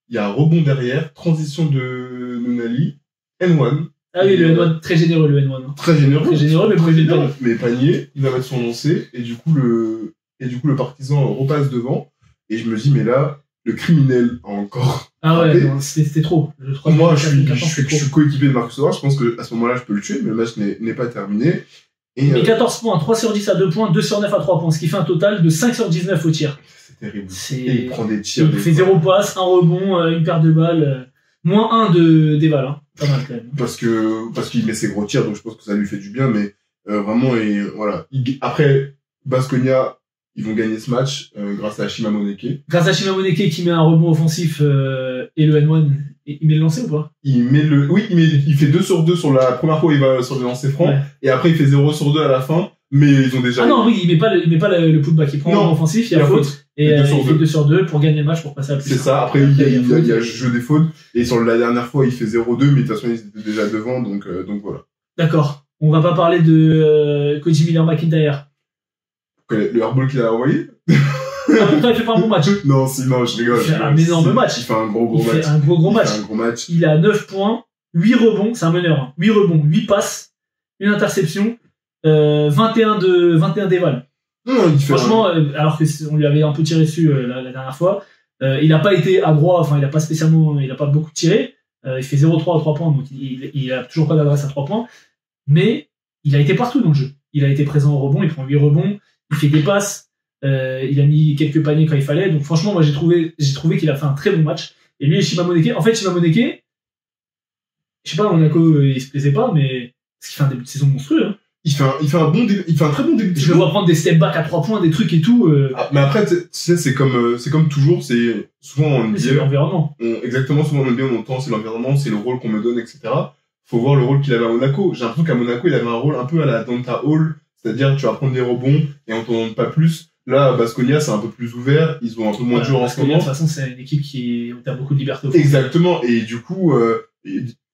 Il y a un rebond derrière, transition de Nunali, N1. Ah oui, le N1, très généreux, le N1. Très généreux, mais pour éviter le panier. Mais panier, il va mettre son lancé, et du coup, le Partizan repasse devant, et je me dis, mais là, le criminel a encore. Ah ouais, non, c'était trop. Moi, je suis coéquipier de Marcus Howard, je pense qu'à ce moment-là, je peux le tuer, mais le match n'est pas terminé. Mais 14 points, 3 sur 10 à 2 points, 2 sur 9 à 3 points, ce qui fait un total de 5 sur 19 au tir. C'est terrible. Et il prend des tirs. Il fait 0 passe, 1 rebond, une paire de balles, moins 1 d'éval, hein. Pas mal quand même. Parce qu'il met ses gros tirs, donc je pense que ça lui fait du bien, mais vraiment, et voilà. Après, Baskonia, ils vont gagner ce match grâce à Shima Moneke. Grâce à Shima Moneke qui met un rebond offensif et le N1, il met le lancer ou pas? Il fait 2 sur 2 sur la première fois, il va sur le lancer franc, ouais. Et après il fait 0 sur 2 à la fin, mais ils ont déjà... Ah non, oui, il met pas le putback, il prend un offensif, il y a faute, et il fait 2 sur 2 pour gagner le match, pour passer à plus. C'est ça, après il y a jeu des fautes, et sur la dernière fois il fait 0-2, mais de toute façon ils étaient déjà devant, donc voilà. D'accord, on va pas parler de Koji Miller-McIntyre. Le airball qu'il a envoyé. Ah, pourtant, il fait pas un bon match. Non, je rigole. Il fait un énorme match. Il fait un gros match. Il a 9 points, 8 rebonds, c'est un meneur. Hein. 8 rebonds, 8 passes, une interception, 21 d'éval. Franchement, alors qu'on lui avait un peu tiré dessus la dernière fois, il a pas été à droit, enfin, il a pas beaucoup tiré. Il fait 0-3 à 3 points, donc il a toujours pas d'adresse à 3 points. Mais il a été partout dans le jeu. Il a été présent au rebond, il prend 8 rebonds, il fait des passes. Il a mis quelques paniers quand il fallait, donc franchement moi j'ai trouvé qu'il a fait un très bon match. Et lui et Shima Moneke, je sais pas, Monaco il se plaisait pas, mais parce qu'il fait un début de saison monstrueux. Hein. Il fait un très bon début de saison. Je le vois prendre des step back à 3 points, des trucs et tout. Mais après tu sais c'est comme toujours, c'est souvent on dit c'est l'environnement. Exactement, souvent on dit on entend c'est l'environnement, c'est le rôle qu'on me donne, etc. Faut voir le rôle qu'il avait à Monaco. J'ai l'impression qu'à Monaco il avait un rôle un peu à la Donta Hall, c'est-à-dire tu vas prendre des rebonds et on t'en donne pas plus. Là, Baskonia, c'est un peu plus ouvert, ils ont un peu moins de joueurs en ce moment. De toute façon, c'est une équipe qui a beaucoup de liberté. Exactement, et du coup,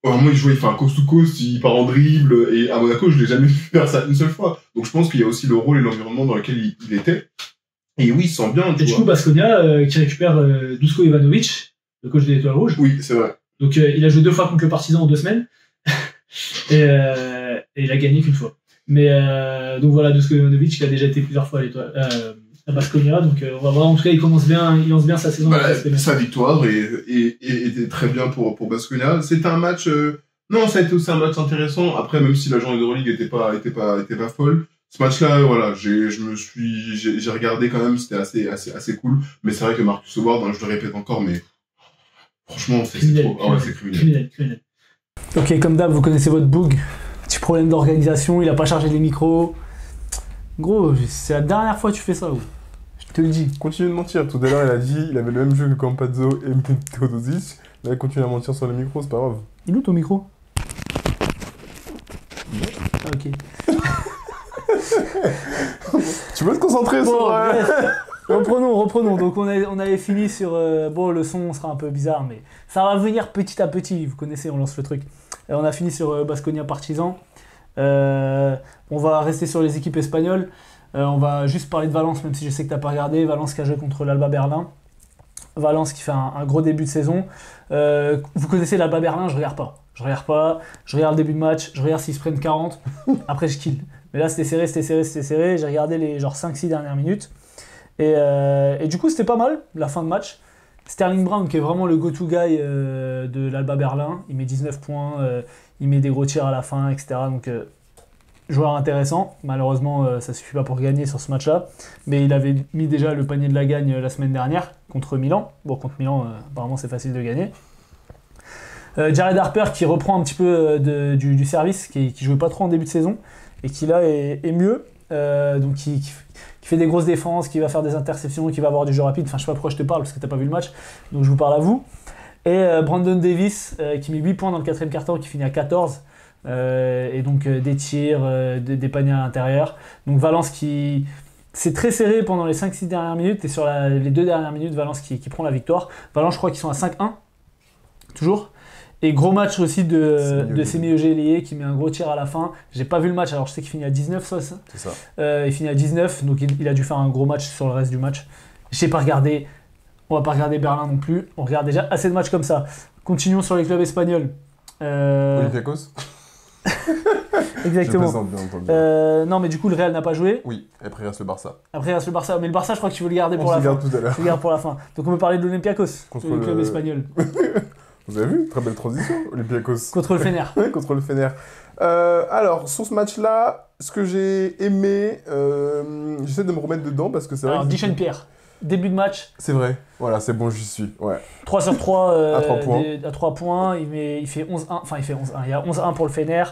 vraiment, il fait un coast-to-coast, il part en dribble, et à Monaco, je l'ai jamais vu faire ça une seule fois. Donc je pense qu'il y a aussi le rôle et l'environnement dans lequel il était. Et oui, il sent bien. Et du coup, Baskonia, qui récupère Dusko Ivanovic, le coach des Étoiles Rouges. Oui, c'est vrai. Donc il a joué 2 fois contre le Partizan en 2 semaines, et il a gagné qu'une fois. Mais donc voilà, Dusko Ivanovic qui a déjà été plusieurs fois à Baskonia, donc on va voir. En tout cas, il lance bien sa saison. Sa victoire et était très bien pour Baskonia. C'était un match. Non, ça a été aussi un match intéressant. Après, même si la journée d'Euroleague était pas folle, ce match-là, voilà, j'ai regardé quand même. C'était assez cool. Mais c'est vrai que Marcus Howard, je le répète encore, mais franchement, c'est trop. Ah ouais, c'est criminel. Ok, comme d'hab, vous connaissez votre boog. Petit problème d'organisation, il a pas chargé les micros. Gros, c'est la dernière fois que tu fais ça, gros. Je te le dis. Continue de mentir. Tout à l'heure, il a dit il avait le même jeu que Campazzo et Theodosic. Là, il continue à mentir sur le micro, c'est pas grave. Il est où ton micro? Ah, ok. Tu peux te concentrer sur... Reprenons. Donc, on avait fini sur... bon, le son sera un peu bizarre, mais ça va venir petit à petit. Vous connaissez, on lance le truc. On a fini sur Baskonia Partizan. On va rester sur les équipes espagnoles. On va juste parler de Valence, même si je sais que tu n'as pas regardé. Valence qui a joué contre l'Alba Berlin. Valence qui fait un gros début de saison. Vous connaissez l'Alba Berlin, je regarde pas. Je regarde le début de match, je regarde s'ils se prennent 40. Après, je kill. Mais là, c'était serré. J'ai regardé les genre 5-6 dernières minutes. Et du coup, c'était pas mal, la fin de match. Sterling Brown, qui est vraiment le go-to guy de l'Alba Berlin. Il met 19 points, il met des gros tirs à la fin, etc. Donc, joueur intéressant. Malheureusement, ça suffit pas pour gagner sur ce match-là. Mais il avait mis déjà le panier de la gagne la semaine dernière contre Milan. Bon, contre Milan, apparemment, c'est facile de gagner. Jared Harper qui reprend un petit peu du service, qui jouait pas trop en début de saison et qui là est mieux. Donc qui fait des grosses défenses, qui va faire des interceptions, qui va avoir du jeu rapide. Enfin, je sais pas pourquoi je te parle parce que t'as pas vu le match, donc je vous parle à vous. Et Brandon Davis qui met 8 points dans le 4e quart-temps, qui finit à 14. Et donc des tirs, des paniers à l'intérieur. Donc Valence qui... C'est très serré pendant les 5-6 dernières minutes et sur les 2 dernières minutes, Valence qui prend la victoire. Valence, je crois qu'ils sont à 5-1, toujours. Et gros match aussi de Semi Ojeleye qui met un gros tir à la fin. J'ai pas vu le match, alors je sais qu'il finit à 19, ça. C'est ça. Il finit à 19, donc il a dû faire un gros match sur le reste du match. J'ai pas regardé, on va pas regarder Berlin non plus. On regarde déjà assez de matchs comme ça. Continuons sur les clubs espagnols. Olympiakos. Exactement. Je plaisante, bien entendu. Non, mais du coup, le Real n'a pas joué. Oui, après il reste le Barça. Après, il reste le Barça. Mais le Barça, je crois que tu veux le garder pour la fin. On se garde tout à l'heure. Tu le gardes pour la fin. Donc, on peut parler de l'Olympiakos, Contre le club espagnol. Vous avez vu? Très belle transition, Olympiakos. Contre le Fener. Ouais, contre le Fener. Alors, sur ce match-là, ce que j'ai aimé, j'essaie de me remettre dedans parce que c'est vrai. Alors, que Dichen Pierre, début de match. c'est vrai. Voilà, c'est bon, j'y suis. Ouais. 3 sur 3 À 3 points. à 3 points. Il fait 11-1. Enfin, il fait 11-1. Il y a 11-1 pour le Fener.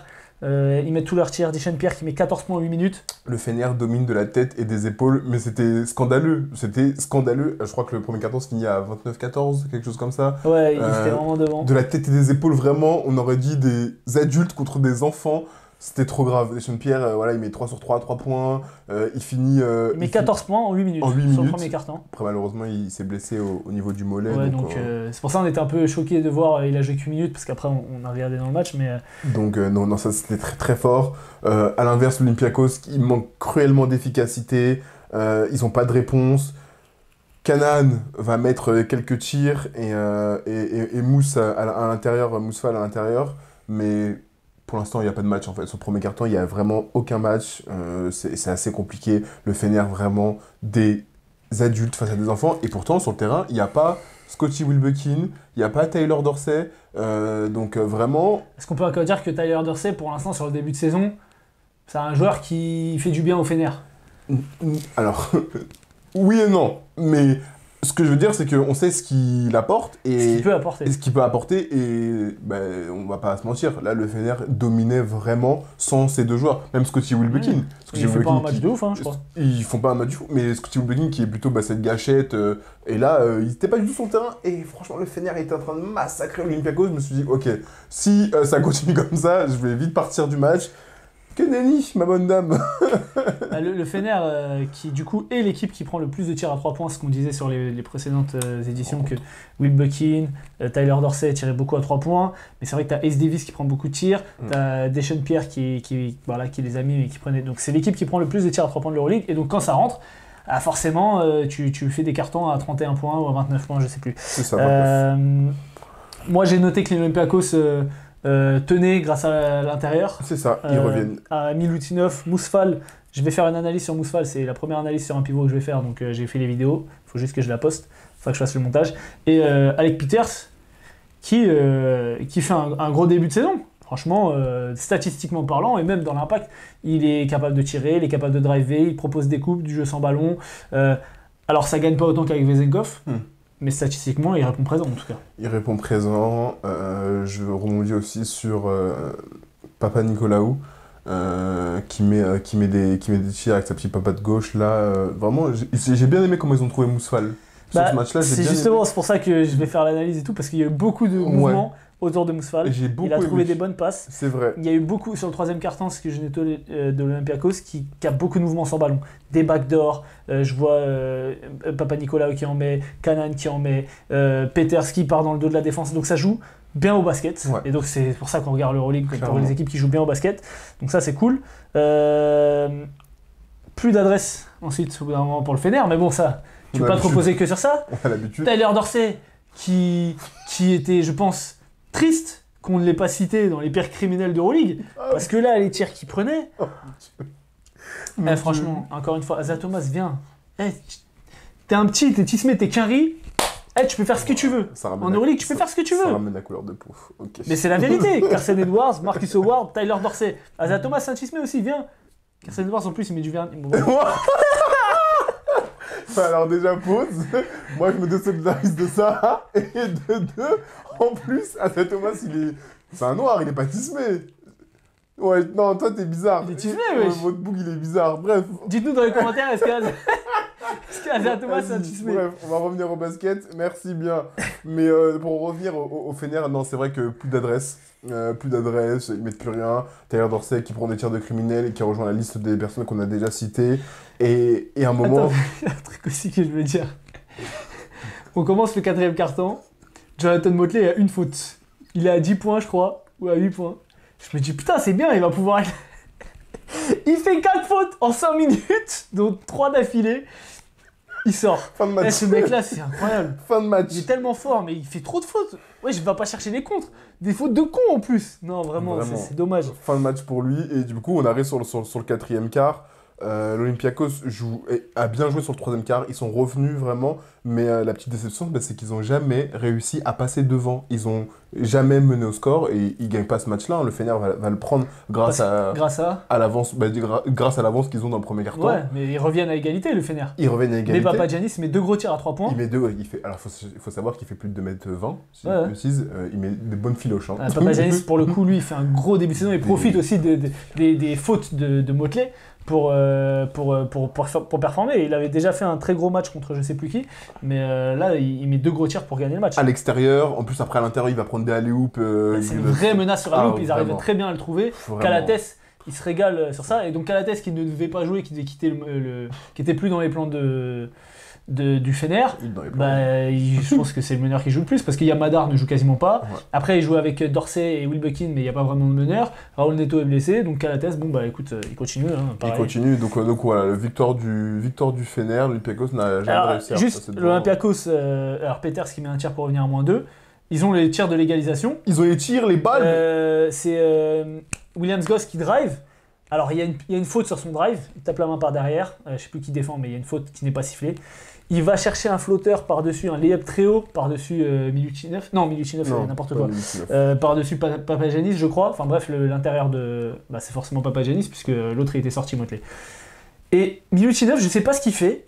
Ils mettent tous leurs tirs. Dichen Pierre qui met 14 points en 8 minutes. Le Fener domine de la tête et des épaules, mais c'était scandaleux. Je crois que le premier carton se finit à 29-14, quelque chose comme ça. Ouais, il était vraiment devant. De la tête et des épaules, vraiment, on aurait dit des adultes contre des enfants. C'était trop grave. Deschamps Pierre, voilà, il met 3 sur 3 à 3 points. Il finit. Il met 14 points en 8 minutes. En 8 sur minutes. le premier carton. Après, malheureusement, il s'est blessé au niveau du mollet. Ouais, donc c'est pour ça qu'on était un peu choqués de voir. Il a joué qu'une minute parce qu'après on a regardé dans le match. Mais Donc, non, ça c'était très très fort. À l'inverse, l'Olympiakos, il manque cruellement d'efficacité. Ils n'ont pas de réponse. Canaan va mettre quelques tirs et Mousse à l'intérieur, Moussfal à l'intérieur. Mais pour l'instant, il n'y a pas de match en fait. Sur le premier carton, il n'y a vraiment aucun match. C'est assez compliqué. Le Fener, vraiment des adultes face à des enfants. Et pourtant, sur le terrain, il n'y a pas Scotty Wilbekin, il n'y a pas Tyler Dorsey. Donc vraiment... Est-ce qu'on peut encore dire que Tyler Dorsey, pour l'instant, sur le début de saison, c'est un joueur qui fait du bien au Fener? Alors, oui et non. Mais ce que je veux dire, c'est qu'on sait ce qu'il apporte et Ce qu'il peut apporter. ce qu'il peut apporter. Et ben, on va pas se mentir. Là, le Fener dominait vraiment sans ces deux joueurs. Même Scotty Wilbekin. Ils font pas un match de ouf, hein, je crois. Ils font pas un match de fou. Mais Scotty Wilbekin qui est plutôt cette gâchette. Et là, il était pas du tout sur le terrain. Et franchement, le Fener était en train de massacrer l'Olympiakos. Je me suis dit, ok, si ça continue comme ça, je vais vite partir du match. Que nenni, ma bonne dame. Le Fener, qui du coup est l'équipe qui prend le plus de tirs à 3 points, ce qu'on disait sur les précédentes éditions, que Wilbekin, Tyler Dorsey tirait beaucoup à 3 points, mais c'est vrai que tu as Ace Davis qui prend beaucoup de tirs, tu as Deschamps Pierre qui les a mis, mais qui prenait... Donc c'est l'équipe qui prend le plus de tirs à 3 points de l'Euroleague, et donc quand ça rentre, forcément, tu fais des cartons à 31 points ou à 29 points, je sais plus. C'est ça, moi j'ai noté que les Olympiakos... tenez grâce à l'intérieur. C'est ça, ils reviennent. À Milutinov, Mousfal. Je vais faire une analyse sur Mousfal, c'est la première analyse sur un pivot que je vais faire, donc j'ai fait les vidéos, il faut juste que je la poste, il faut que je fasse le montage. Et Alec Peters, qui fait un gros début de saison. Franchement, statistiquement parlant, et même dans l'impact, il est capable de tirer, il est capable de driver, il propose des coupes, du jeu sans ballon. Alors ça gagne pas autant qu'avec Vezenkov. Mais statistiquement, il répond présent en tout cas. Il répond présent. Je rebondis aussi sur Papa Nicolaou, qui met des tirs avec sa petite papa de gauche. Là, vraiment, j'ai bien aimé comment ils ont trouvé Mousfal. Sur ce match-là, c'est justement c'est pour ça que je vais faire l'analyse et tout, parce qu'il y a eu beaucoup de mouvements autour de Mousfal. Il a trouvé des bonnes passes. C'est vrai. Il y a eu beaucoup sur le troisième quart-temps, ce que je notais de l'Olympiakos, qui a beaucoup de mouvements sans ballon. Des backdoors, je vois Papa Nicolaou qui en met, Canaan qui en met, Peters qui part dans le dos de la défense. Donc ça joue bien au basket. Ouais. Et donc c'est pour ça qu'on regarde l'Euroleague, pour Clairement. les équipes qui jouent bien au basket. Donc ça c'est cool. Plus d'adresse ensuite au bout d'un moment pour le Fener, mais bon ça, tu peux On a pas te l'habitude. reposer que sur ça. On a l'habitude. Tyler Dorsey qui était, je pense, triste qu'on ne l'ait pas cité dans les pires criminels d'Euroleague. Parce que là, les tirs qu'il prenait, franchement, encore une fois, Asa Thomas, viens. T'es un petit, t'es tismé, t'es qu'un riz. Tu peux faire ce que tu veux. Ça ramène En la- Euroleague, tu peux faire ce que tu Ça veux. ramène la couleur de peau. Ok. Mais c'est la vérité. Carson Edwards, Marcus Howard, Tyler Dorsey. Asa Thomas, c'est un tismé aussi, viens. Carson Edwards, en plus, il met du vernis. Bon, Alors déjà pause, moi je me désolidarise de ça, et de deux, en plus, Asa Thomas c'est un noir, il est pas tismé. Ouais, non, toi t'es bizarre. Il est tismé, Ouais, wesh. votre bouc il est bizarre, bref. dites-nous dans les commentaires, est-ce qu'Asa Thomas, c'est un Vas-y, tismé? bref, on va revenir au basket, merci bien. Mais pour revenir au Fener, non, c'est vrai que plus d'adresse, ils mettent plus rien. Tyler Dorsey qui prend des tirs de criminels et qui rejoint la liste des personnes qu'on a déjà citées. Et à un moment... Attends, il y a un truc aussi que je veux dire. On commence le 4e quart-temps. Jonathan Motley a une faute. Il est à 10 points, je crois, ou à 8 points. Je me dis, putain, c'est bien, il va pouvoir... Il fait 4 fautes en 5 minutes, dont 3 d'affilée. Il sort. Fin de match. Ce mec-là, c'est incroyable. Fin de match. Il est tellement fort, mais il fait trop de fautes. Ouais, je vais pas chercher les contres. Des fautes de con en plus. Non, vraiment, Vraiment. c'est dommage. Fin de match pour lui. Et du coup, on arrive sur le 4e quart. L'Olympiakos a bien joué sur le 3e quart. Ils sont revenus vraiment. Mais la petite déception, c'est qu'ils n'ont jamais réussi à passer devant. Ils n'ont jamais mené au score. Et ils ne gagnent pas ce match-là. Le Fener va le prendre grâce Grâce à... à l'avance, grâce à l'avance qu'ils ont dans le premier quart-temps. Ouais, mais ils reviennent à égalité, le Fener. Ils reviennent à Mais égalité. Papagiannis met 2 gros tirs à 3 points. Il met deux, il fait... Alors, il faut savoir qu'il fait plus de 2m20, si Ouais. je précise. Il met des bonnes filoches. Hein. Papagiannis, pour le coup, lui, il fait un gros début de saison. Il profite aussi des fautes de Motley pour performer. Il avait déjà fait un très gros match contre je sais plus qui. Mais là, il met 2 gros tirs pour gagner le match. À l'extérieur, en plus après à l'intérieur, il va prendre des alley-oops. C'est une vraie menace sur la loupe. Ils arrivaient vraiment. très bien à le trouver. Vraiment. Calates, il se régale sur ça. Et donc Calates, qui ne devait pas jouer, qui devait quitter qui était plus dans les plans du Fener, Il est dans les plans. je pense que c'est le meneur qui joue le plus parce qu'il y a Madar ne joue quasiment pas. Ouais. Après, il joue avec Dorsey et Wilbekin, mais il n'y a pas vraiment de meneur. Raoul Neto est blessé, donc Calates, bon bah écoute, il continue. Hein, Il pareil. continue, donc voilà, le victoire du Fener, l'Olympiakos n'a jamais Alors, réussi à juste passer devant. l'Olympiakos, alors Peters qui met un tir pour revenir à -2. Ils ont les tirs de l'égalisation. Ils ont les tirs, les balles. C'est Williams Goss qui drive. Alors il y a une faute sur son drive, il tape la main par derrière, je sais plus qui défend, mais il y a une faute qui n'est pas sifflée. Il va chercher un flotteur par-dessus, un layup très haut, par-dessus Milutinov. Non, Milutinov, c'est n'importe pas quoi. Milutinov. Par-dessus Papagiannis, je crois. Enfin bref, l'intérieur de... Bah, c'est forcément Papagiannis, puisque l'autre il était sorti, Motley. Et Milutinov, je sais pas ce qu'il fait,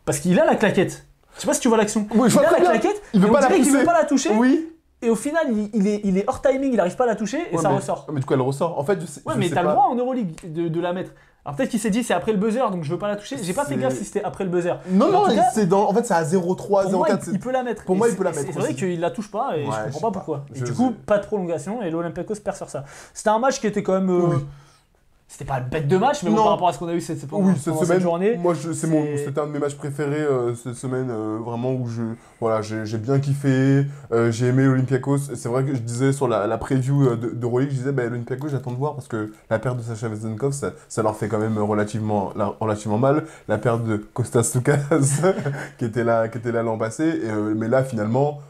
parce qu'il a la claquette. Je sais pas si tu vois l'action. Oui, je Il vois a très la bien. claquette, Il veut et on pas la dirait qu'il pousser. veut pas la toucher. Oui. Et au final, il est hors timing, il n'arrive pas à la toucher, et Ouais, ça mais- ressort. Mais du coup, elle ressort. En fait, je sais, Ouais, je mais sais t'as le pas. droit en Euroleague de la mettre. Alors peut-être qu'il s'est dit c'est après le buzzer, donc je veux pas la toucher. J'ai pas fait C'est- gaffe si c'était après le buzzer. Non, En non, tout cas, en fait, c'est à 0,3, Pour moi, 0,4. il peut la mettre. Pour Et moi, il c'est- peut la c'est- mettre C'est vrai aussi. qu'il la touche pas et Ouais, je je comprends sais pas pas. pourquoi. Et Je du coup, sais. pas de prolongation et l'Olympiakos perd sur ça. C'était un match qui était quand même. Oui. C'était pas le bête de match, mais bon, Non. par rapport à ce qu'on a eu cette Oui, cette semaine, journée. moi, c'est- c'était un de mes matchs préférés cette semaine, vraiment où j'ai bien kiffé, j'ai aimé l'Olympiakos. Et c'est vrai que je disais sur la preview d'Euroleague, je disais, l'Olympiakos, j'attends de voir parce que la perte de Sacha Vezenkov, ça leur fait quand même relativement mal. La perte de Kostas Tsoukas, qui était là l'an passé, mais là, finalement.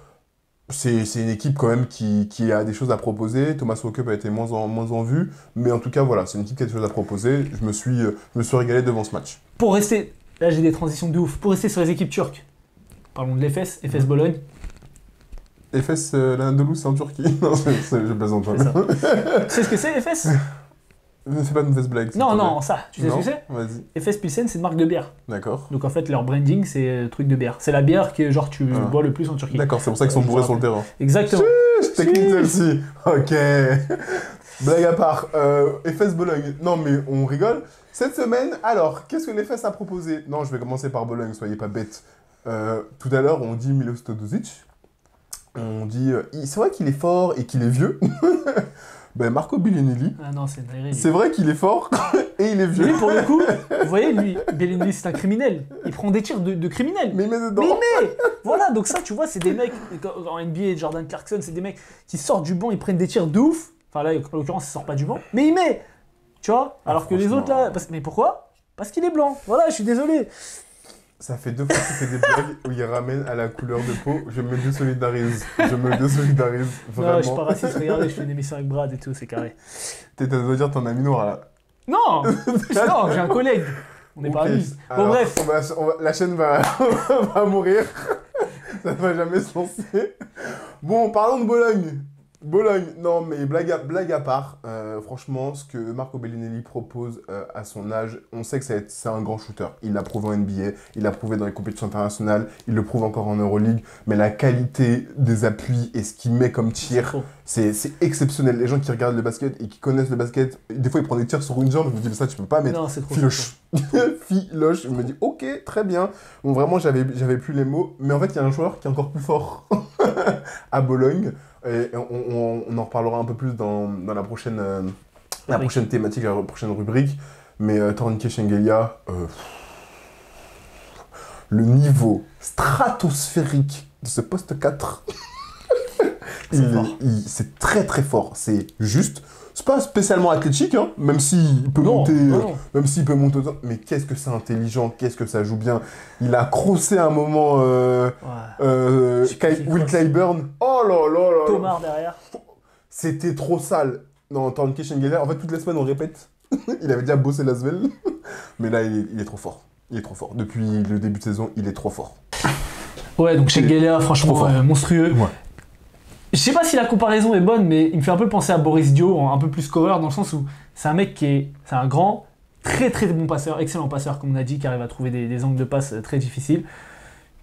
C'est une équipe quand même qui a des choses à proposer. Thomas Walkup a été moins en vue. Mais en tout cas, voilà, c'est une équipe qui a des choses à proposer. Je me suis régalé devant ce match. Pour rester. Là, j'ai des transitions de ouf. Pour rester sur les équipes turques. Parlons de l'Efes, Efes Bologne. Efes l'Anadolu, c'est en Turquie. Non, je plaisante pas. C'est ça. Tu sais ce que c'est, Efes? Ne fais pas de mauvaise blague. s'il Non, te plaît. non, ça. Tu sais ce Non que c'est? Vas-y. Efes Pilsen, c'est une marque de bière. D'accord. Donc en fait, leur branding, c'est truc de bière. C'est la bière que genre tu Ah. bois le plus en Turquie. D'accord, c'est pour ça qu'ils sont Je bourrés me sur le terrain. Exactement. Technique celle-ci. Ok. Blague à part. Efes Bologne. Non, mais on rigole. Cette semaine, alors, qu'est-ce que l'Efes a proposé? Non, je vais commencer par Bologne, soyez pas bêtes. Tout à l'heure, on dit Milos Teodosic. On dit. C'est vrai qu'il est fort et qu'il est vieux. Ben Marco Bellinelli, Ah non, c'est une dinguerie. c'est vrai qu'il est fort et il est vieux. Lui, pour le coup, vous voyez, lui, Bellinelli, c'est un criminel. Il prend des tirs de criminel. Mais il met dedans. Mais il met. Voilà, donc ça, tu vois, c'est des mecs, en NBA, Jordan Clarkson, c'est des mecs qui sortent du banc, ils prennent des tirs de ouf. Enfin là, en l'occurrence, il sort pas du banc, mais il met. Tu vois. Alors que les franchement, autres là, mais pourquoi? Parce qu'il est blanc. Voilà, je suis désolé. Ça fait 2 fois qu'il fait des blagues où il ramène à la couleur de peau. Je me désolidarise. Je me désolidarise. Vraiment. Non, je suis pas raciste. Regardez, je fais une émission avec Brad et tout, c'est carré. T'es à dire ton ami noir là. Non, non, j'ai un collègue. On n'est pas Ok, amis. Bon alors, bref. la chaîne va, va mourir. Ça va jamais se lancer. Bon, parlons de Bologne. Bologne, non mais blague à part, franchement, ce que Marco Bellinelli propose à son âge, on sait que c'est un grand shooter. Il l'a prouvé en NBA, il l'a prouvé dans les compétitions internationales, il le prouve encore en Euroleague, mais la qualité des appuis et ce qu'il met comme tir, c'est exceptionnel. Les gens qui regardent le basket et qui connaissent le basket, des fois il prend des tirs sur une jambe, je me dis mais ça tu peux pas mettre. Non, c'est trop. Filoche. Filoche, je me dis ok, très bien. Bon vraiment j'avais plus les mots, mais en fait il y a un joueur qui est encore plus fort à Bologne. Et on en reparlera un peu plus dans la prochaine thématique, la prochaine rubrique. Mais Tornike Shengelia, le niveau stratosphérique de ce poste 4, c'est très très fort. C'est juste, c'est pas spécialement athlétique, hein, même s'il peut monter, même s'il peut monter, mais qu'est-ce que c'est intelligent, qu'est-ce que ça joue bien. Il a crossé un moment Will Clyburn. Oh là là là. Thomas derrière. C'était trop sale. Non, Tornike Shengelia, en fait toutes les semaines on répète. Il avait déjà bossé l'Asvel, mais là il est trop fort. Il est trop fort. Depuis le début de saison, il est trop fort. Ouais, donc Shengelia, franchement, monstrueux. Ouais. Je sais pas si la comparaison est bonne, mais il me fait un peu penser à Boris Dio, un peu plus scoreur, dans le sens où c'est un mec c'est un grand, très très bon passeur, excellent passeur, comme on a dit, qui arrive à trouver des angles de passe très difficiles,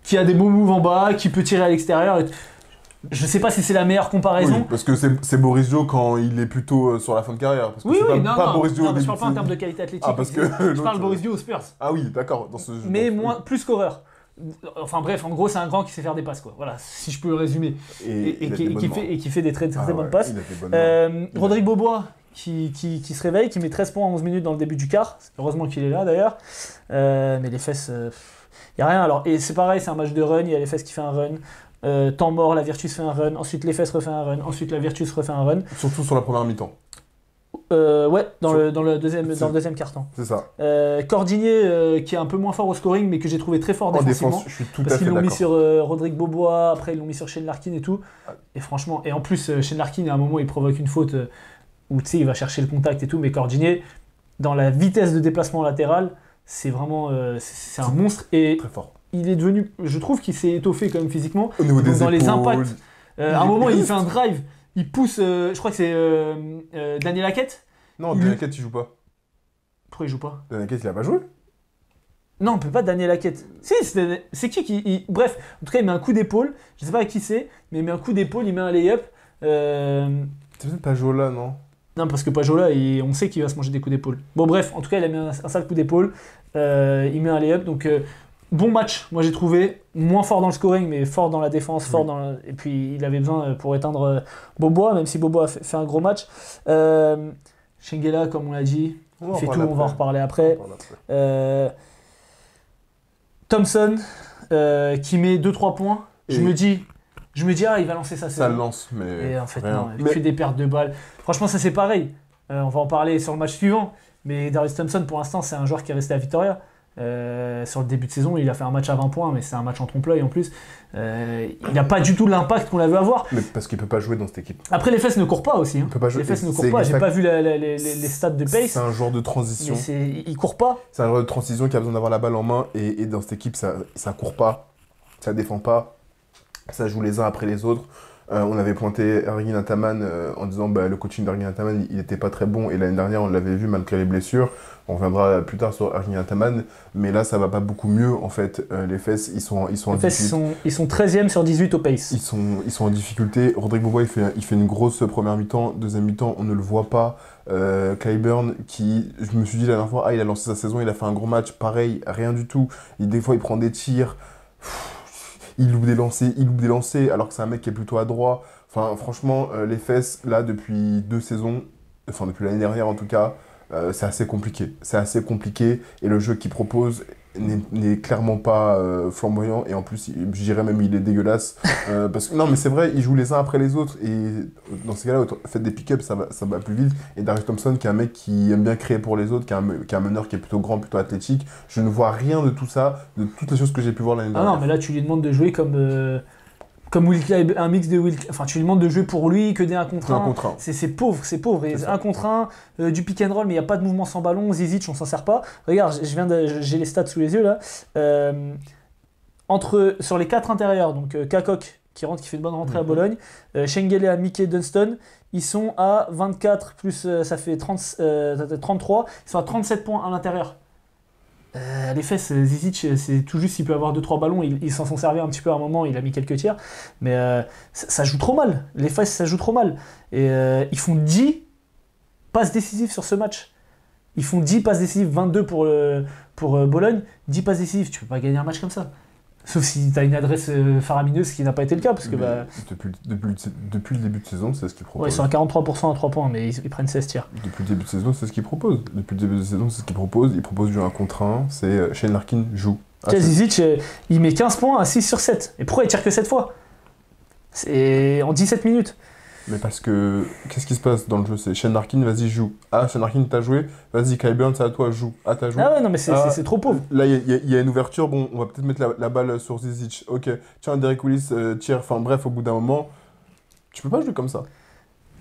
qui a des beaux moves en bas, qui peut tirer à l'extérieur. Je sais pas si c'est la meilleure comparaison. Oui, parce que c'est Boris Dio quand il est plutôt sur la fin de carrière. Parce que Oui, c'est non, pas Boris Dio au je début parle pas de en termes de saison. qualité athlétique. Ah, parce que je parle Boris Dio aux Spurs. Ah oui, d'accord. Mais plus scoreur. Enfin bref, en gros, c'est un grand qui sait faire des passes, quoi. Voilà, si je peux le résumer. Et qui fait des très bonnes passes. Rodrigue Bobois, qui se réveille, qui met 13 points en 11 minutes dans le début du quart. Heureusement qu'il est là, d'ailleurs. Mais les fesses, il n'y a rien. Alors, et c'est pareil, c'est un match de run, il y a les fesses qui fait un run. Temps mort, la Virtus fait un run. Ensuite, les fesses refait un run. Ensuite, la Virtus refait un run. Surtout sur la première mi-temps. Ouais, dans le deuxième quart-temps. C'est ça. Cordinier, qui est un peu moins fort au scoring, mais que j'ai trouvé très fort défensivement. En défense, je suis tout à Parce fait qu'ils l'ont d'accord. mis sur Rodrigue Bobois, après ils l'ont mis sur Shane Larkin et tout. Et franchement, et en plus, Shane Larkin, à un moment, il provoque une faute où tu sais, il va chercher le contact et tout, mais Cordinier, dans la vitesse de déplacement latéral, c'est vraiment c'est un monstre. Et Très fort. il est devenu, je trouve qu'il s'est étoffé quand même physiquement. Au niveau des dans les épaules, impacts. À un moment, il fait un drive, il pousse, je crois que c'est Daniel Hackett. Non, Daniel il joue pas. Pourquoi il joue pas? Daniel il a pas joué. Non, on peut pas Daniel Hackett. Si, c'est qui bref, en tout cas, il met un coup d'épaule. Je sais pas à qui c'est, mais il met un coup d'épaule, il met un lay-up. C'est peut-être pas Jola, non? Non, parce que Pajola, on sait qu'il va se manger des coups d'épaule. Bon, bref, en tout cas, il a mis un sale coup d'épaule. Il met un lay-up, donc bon match, moi j'ai trouvé. Moins fort dans le scoring, mais fort dans la défense, et puis il avait besoin pour éteindre Bobois, même si Bobois a fait un gros match. Shengelia, comme on l'a dit, il fait tout, on va en reparler après. Thompson, qui met 2-3 points. Je me dis, il va lancer sa saison. Ça le lance, mais. Et en fait, rien. non, que des pertes de balles. Franchement, ça c'est pareil. On va en parler sur le match suivant. Mais Darius Thompson, pour l'instant, c'est un joueur qui est resté à Vitoria. Sur le début de saison, il a fait un match à 20 points, mais c'est un match en trompe-l'œil en plus. Il n'a pas du tout l'impact qu'on avait avoir. Mais parce qu'il peut pas jouer dans cette équipe. Après, les fesses ne courent pas aussi. Hein. Il peut pas jouer. Les fesses ne courent pas. J'ai pas vu les stats de pace. C'est un joueur de transition. Mais il court pas. C'est un joueur de transition qui a besoin d'avoir la balle en main. Et dans cette équipe, ça court pas. Ça défend pas. Ça joue les uns après les autres. On avait pointé Ergin Ataman en disant le coaching d'Ergin Ataman, il n'était pas très bon. Et l'année dernière, on l'avait vu malgré les blessures. On reviendra plus tard sur Ergin Ataman. Mais là, ça va pas beaucoup mieux en fait. Les fesses, ils sont en difficulté. Ils sont 13e sur 18 au pace. Ils sont en difficulté. Rodrigue Bobois, il fait une grosse première mi-temps. Deuxième mi-temps, on ne le voit pas. Clyburn, je me suis dit la dernière fois, il a lancé sa saison, il a fait un gros match. Pareil, rien du tout. Des fois, il prend des tirs. Il loupe des lancers, alors que c'est un mec qui est plutôt adroit. Enfin, franchement, les fesses, là, depuis 2 saisons, enfin, depuis l'année dernière en tout cas, c'est assez compliqué. C'est assez compliqué et le jeu qu'il propose n'est clairement pas flamboyant et en plus, je dirais même il est dégueulasse. Parce que, non, mais c'est vrai, ils jouent les uns après les autres et dans ces cas-là, faites des pick-ups, ça va plus vite. Et Darius Thompson, qui est un mec qui aime bien créer pour les autres, qui est un meneur qui est plutôt grand, plutôt athlétique, je ne vois rien de tout ça, de toutes les choses que j'ai pu voir l'année Ah dernière. non, mais là, tu lui demandes de jouer comme Will Clyburn, un mix de Will. Enfin, tu lui demandes de jouer pour lui que des 1 contre 1. Un contre un. C'est pauvre, c'est pauvre. Et C'est ça. 1 contre 1, du pick and roll, mais il n'y a pas de mouvement sans ballon. Zizic, on s'en sert pas. Regarde, j'ai les stats sous les yeux là. Sur les 4 intérieurs, donc Kakok qui rentre, qui fait une bonne rentrée à Bologne, Schengele à Mickey Dunston, ils sont à 24 plus ça fait 33, ils sont à 37 points à l'intérieur. Les fesses, Zizic, c'est tout juste s'il peut avoir 2-3 ballons, ils s'en sont servis un petit peu à un moment, il a mis quelques tirs, mais ça joue trop mal. Les fesses, ça joue trop mal. Et ils font 10 passes décisives sur ce match. Ils font 10 passes décisives, 22 pour Bologne, 10 passes décisives. Tu peux pas gagner un match comme ça. Sauf si tu as une adresse faramineuse, ce qui n'a pas été le cas. Parce que, depuis le début de saison, c'est ce qu'ils proposent. Ouais, ils sont à 43% à 3 points, mais ils prennent 16 tirs. Depuis le début de saison, c'est ce qu'ils proposent. Depuis le début de saison, c'est ce qu'ils proposent. Ils proposent du 1 contre 1. C'est Shane Larkin joue. Zizic, il met 15 points à 6 sur 7. Et pourquoi il tire que 7 fois? C'est en 17 minutes. Mais parce que, qu'est-ce qui se passe dans le jeu? C'est Shane Larkin, vas-y, joue. Ah, Shane Larkin, t'as joué. Vas-y, Clyburn, c'est à toi, joue. Ah, t'as joué. Ah ouais, non, mais c'est trop pauvre. Là, il y a une ouverture. Bon, on va peut-être mettre la balle sur Zizic. Ok. Tiens, Derek Willis tire. Enfin, bref, au bout d'un moment, tu peux pas jouer comme ça.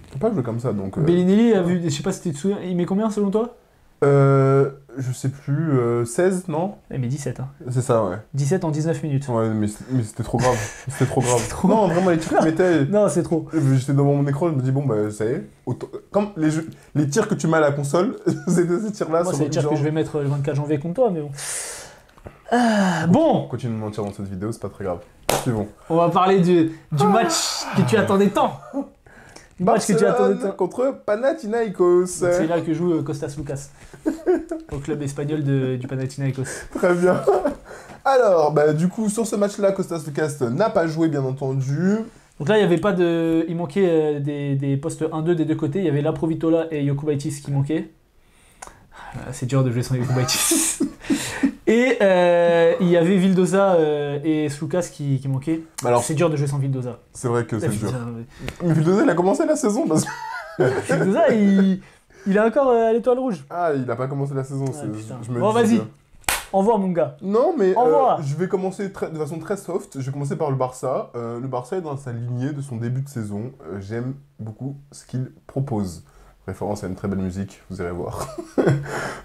Tu peux pas jouer comme ça, donc... Bellinelli a vu, je sais pas si tu te souviens, il met combien selon toi? Je sais plus, 16, non? Il met 17. Hein. C'est ça, ouais. 17 en 19 minutes. Ouais, mais c'était trop grave. C'était trop grave. C'était trop Non, vraiment, les tirs qu'il mettait... Non, c'est trop. J'étais devant mon écran, je me dis, bon, bah, ça y est. Comme les tirs que tu mets à la console, c'est ces tirs-là. Moi, c'est les tirs que je vais mettre le 24 janvier contre toi, mais bon. Bon, Continue de mentir dans cette vidéo, c'est pas très grave. Suivons. on va parler du match que tu attendais tant. Du match que tu attendais Barcelone tant. contre Panathinaikos. C'est là que joue Costas Lucas, au club espagnol du Panathinaikos. Très bien. Alors, bah, du coup, sur ce match-là, Costas Lucas n'a pas joué, bien entendu. Donc là, il y avait pas de, il manquait des postes 1-2 des deux côtés. Il y avait Laprovitola et Jokubaitis qui manquaient. C'est dur de jouer sans Jokubaitis. Et il y avait Vildoza et Slukas qui manquaient. Alors, c'est dur de jouer sans Vildoza. c'est vrai que c'est dur. Vildoza, Mais Vildoza, il a commencé la saison parce que... Vildoza, il est encore à l'étoile rouge. Ah, il a pas commencé la saison. Ah, putain. je me Bon, dis vas-y. bien. Envoie, mon gars. Non, mais Au revoir. je vais commencer de façon très soft. Je vais commencer par le Barça. Le Barça est dans sa lignée de son début de saison. J'aime beaucoup ce qu'il propose. Référence à une très belle musique, vous irez voir.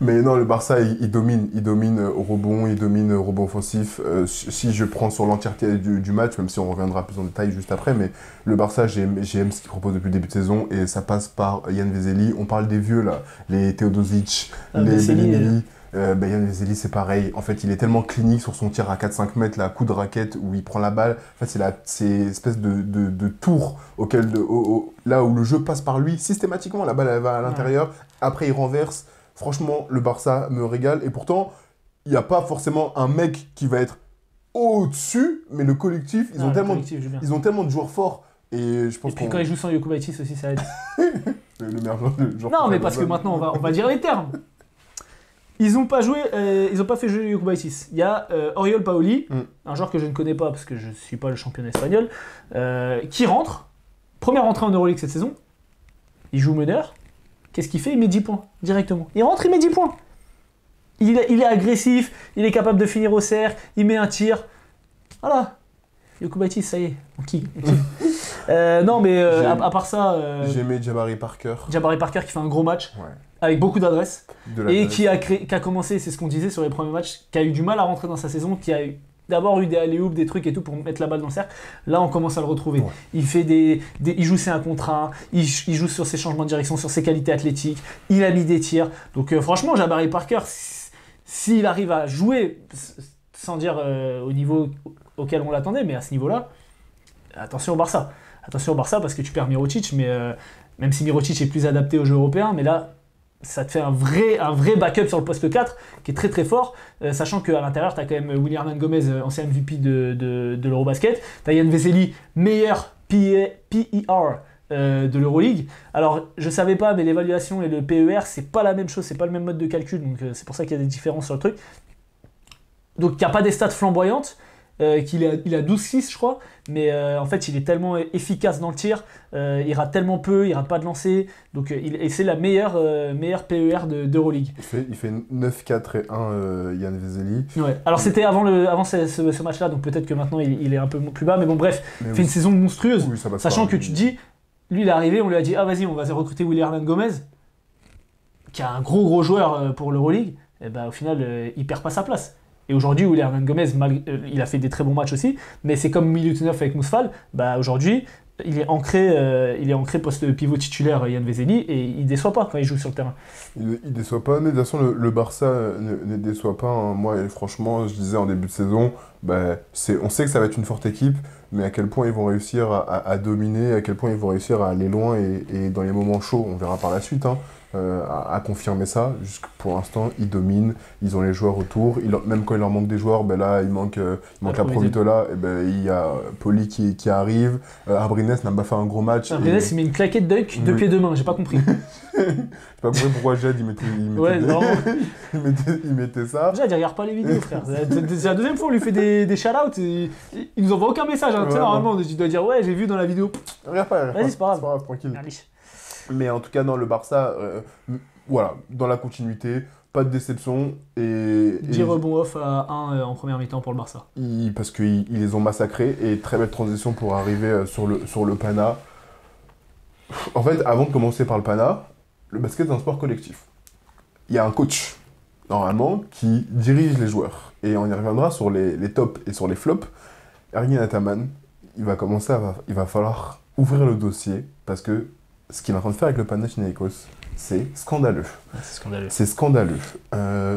Mais non, le Barça, il domine au rebond, il domine au rebond offensif. Si je prends sur l'entièreté du match, même si on reviendra plus en détail juste après, mais le Barça, j'aime ce qu'il propose depuis le début de saison et ça passe par Yann Vezeli. On parle des vieux là, les Teodosic, les Bellinelli. Yann Vezeli, c'est pareil. En fait, il est tellement clinique sur son tir à 4-5 mètres, là, coup de raquette, où il prend la balle. En fait, c'est espèce de tour là où le jeu passe par lui. Systématiquement, la balle, elle va à l'intérieur. Après, il renverse. Franchement, le Barça me régale. Et pourtant, il n'y a pas forcément un mec qui va être au-dessus, mais le collectif, ils ont tellement de joueurs forts. Et je pense puis quand ils jouent sans Jokubaitis aussi, ça aide. le meilleur joueur. Non, mais parce que maintenant, on va dire les termes. Ils n'ont pas joué, ils n'ont pas fait jouer Jokubaitis. Il y a Oriol Paoli, un joueur que je ne connais pas parce que je ne suis pas le championnat espagnol, qui rentre. Première entrée en Euroleague cette saison. Il joue meneur. Qu'est-ce qu'il fait? Il met 10 points directement. Il rentre, il met 10 points. Il est agressif, il est capable de finir au cercle, il met un tir. Voilà. Jokubaitis, ça y est, on kiffe. Non, mais à part ça... J'ai aimé Jabari Parker. Jabari Parker qui fait un gros match, avec beaucoup d'adresse, et qui a commencé, c'est ce qu'on disait sur les premiers matchs, qui a eu du mal à rentrer dans sa saison, qui a d'abord eu des alley-oops, des trucs et tout pour mettre la balle dans le cercle. Là, on commence à le retrouver. Ouais. Il fait il joue ses 1 contre 1, il joue sur ses changements de direction, sur ses qualités athlétiques, il a mis des tirs. Donc franchement, Jabari Parker, s'il arrive à jouer, sans dire au niveau auquel on l'attendait, mais à ce niveau-là, attention au Barça. Attention au Barça parce que tu perds Mirotic, mais même si Mirotic est plus adapté au jeu européen, mais là, ça te fait un vrai backup sur le poste 4 qui est très très fort, sachant qu'à l'intérieur, tu as quand même Willy Hernan Gomez, ancien MVP de l'Eurobasket, tu as Yann Vezeli, meilleur de l'Euroleague. Alors, je savais pas, mais l'évaluation et le PER, c'est pas la même chose, c'est pas le même mode de calcul, donc c'est pour ça qu'il y a des différences sur le truc. Donc, il n'y a pas des stats flamboyantes, il a 12-6, je crois, mais en fait, il est tellement efficace dans le tir, il rate tellement peu, il rate pas de lancer, donc et c'est la meilleure PER d'Euroleague. Il fait 9-4 et 1, Yann Vezeli. Ouais. Alors, c'était avant ce match-là, donc peut-être que maintenant, il est un peu plus bas, mais bon, bref, Mais il fait une saison monstrueuse, Oui, ça passe sachant pas. que tu te dis, lui, il est arrivé, on lui a dit, ah vas-y, on va recruter Willy Hernan Gomez, qui est un gros joueur pour l'Euroleague, et ben au final, il perd pas sa place. Et aujourd'hui, Willy Hernan Gomez, il a fait des très bons matchs aussi, mais c'est comme Milutinov avec Mousfal, bah aujourd'hui, il est ancré poste pivot titulaire Yann Vezeli, et il déçoit pas quand il joue sur le terrain. Il déçoit pas, mais de toute façon, le Barça ne déçoit pas. Hein. Moi, franchement, je disais en début de saison, on sait que ça va être une forte équipe, mais à quel point ils vont réussir à dominer, à quel point ils vont réussir à aller loin, et dans les moments chauds, on verra par la suite, hein, à confirmer ça. Jusque pour l'instant, ils dominent, ils ont les joueurs autour. Même quand il leur manque des joueurs, là, il manque la Provitola, et il y a Poli qui arrive. Abrines n'a pas fait un gros match. Abrines, il met une claquette dunk, deux pieds, deux mains, j'ai pas compris. J'ai pas compris pourquoi Jed il mettait il mettait ça. Jed, il regarde pas les vidéos, frère. C'est la deuxième fois, on lui fait des shout-outs, et il nous envoie aucun message. Hein. Tu sais, normalement, tu dois dire, ouais, j'ai vu dans la vidéo. Regarde pas. Vas-y, c'est pas grave. Tranquille. Allez. Mais en tout cas, dans le Barça, voilà, dans la continuité, pas de déception. Et 10 rebonds off à 1 en première mi-temps pour le Barça. Parce qu'ils les ont massacrés, et très belle transition pour arriver sur le Pana. En fait, avant de commencer par le Pana, le basket est un sport collectif. Il y a un coach, normalement, qui dirige les joueurs. Et on y reviendra sur les tops et sur les flops. Ergin Ataman, il va falloir ouvrir le dossier, parce que ce qu'il est en train de faire avec le Panathinaikos, c'est scandaleux. C'est scandaleux.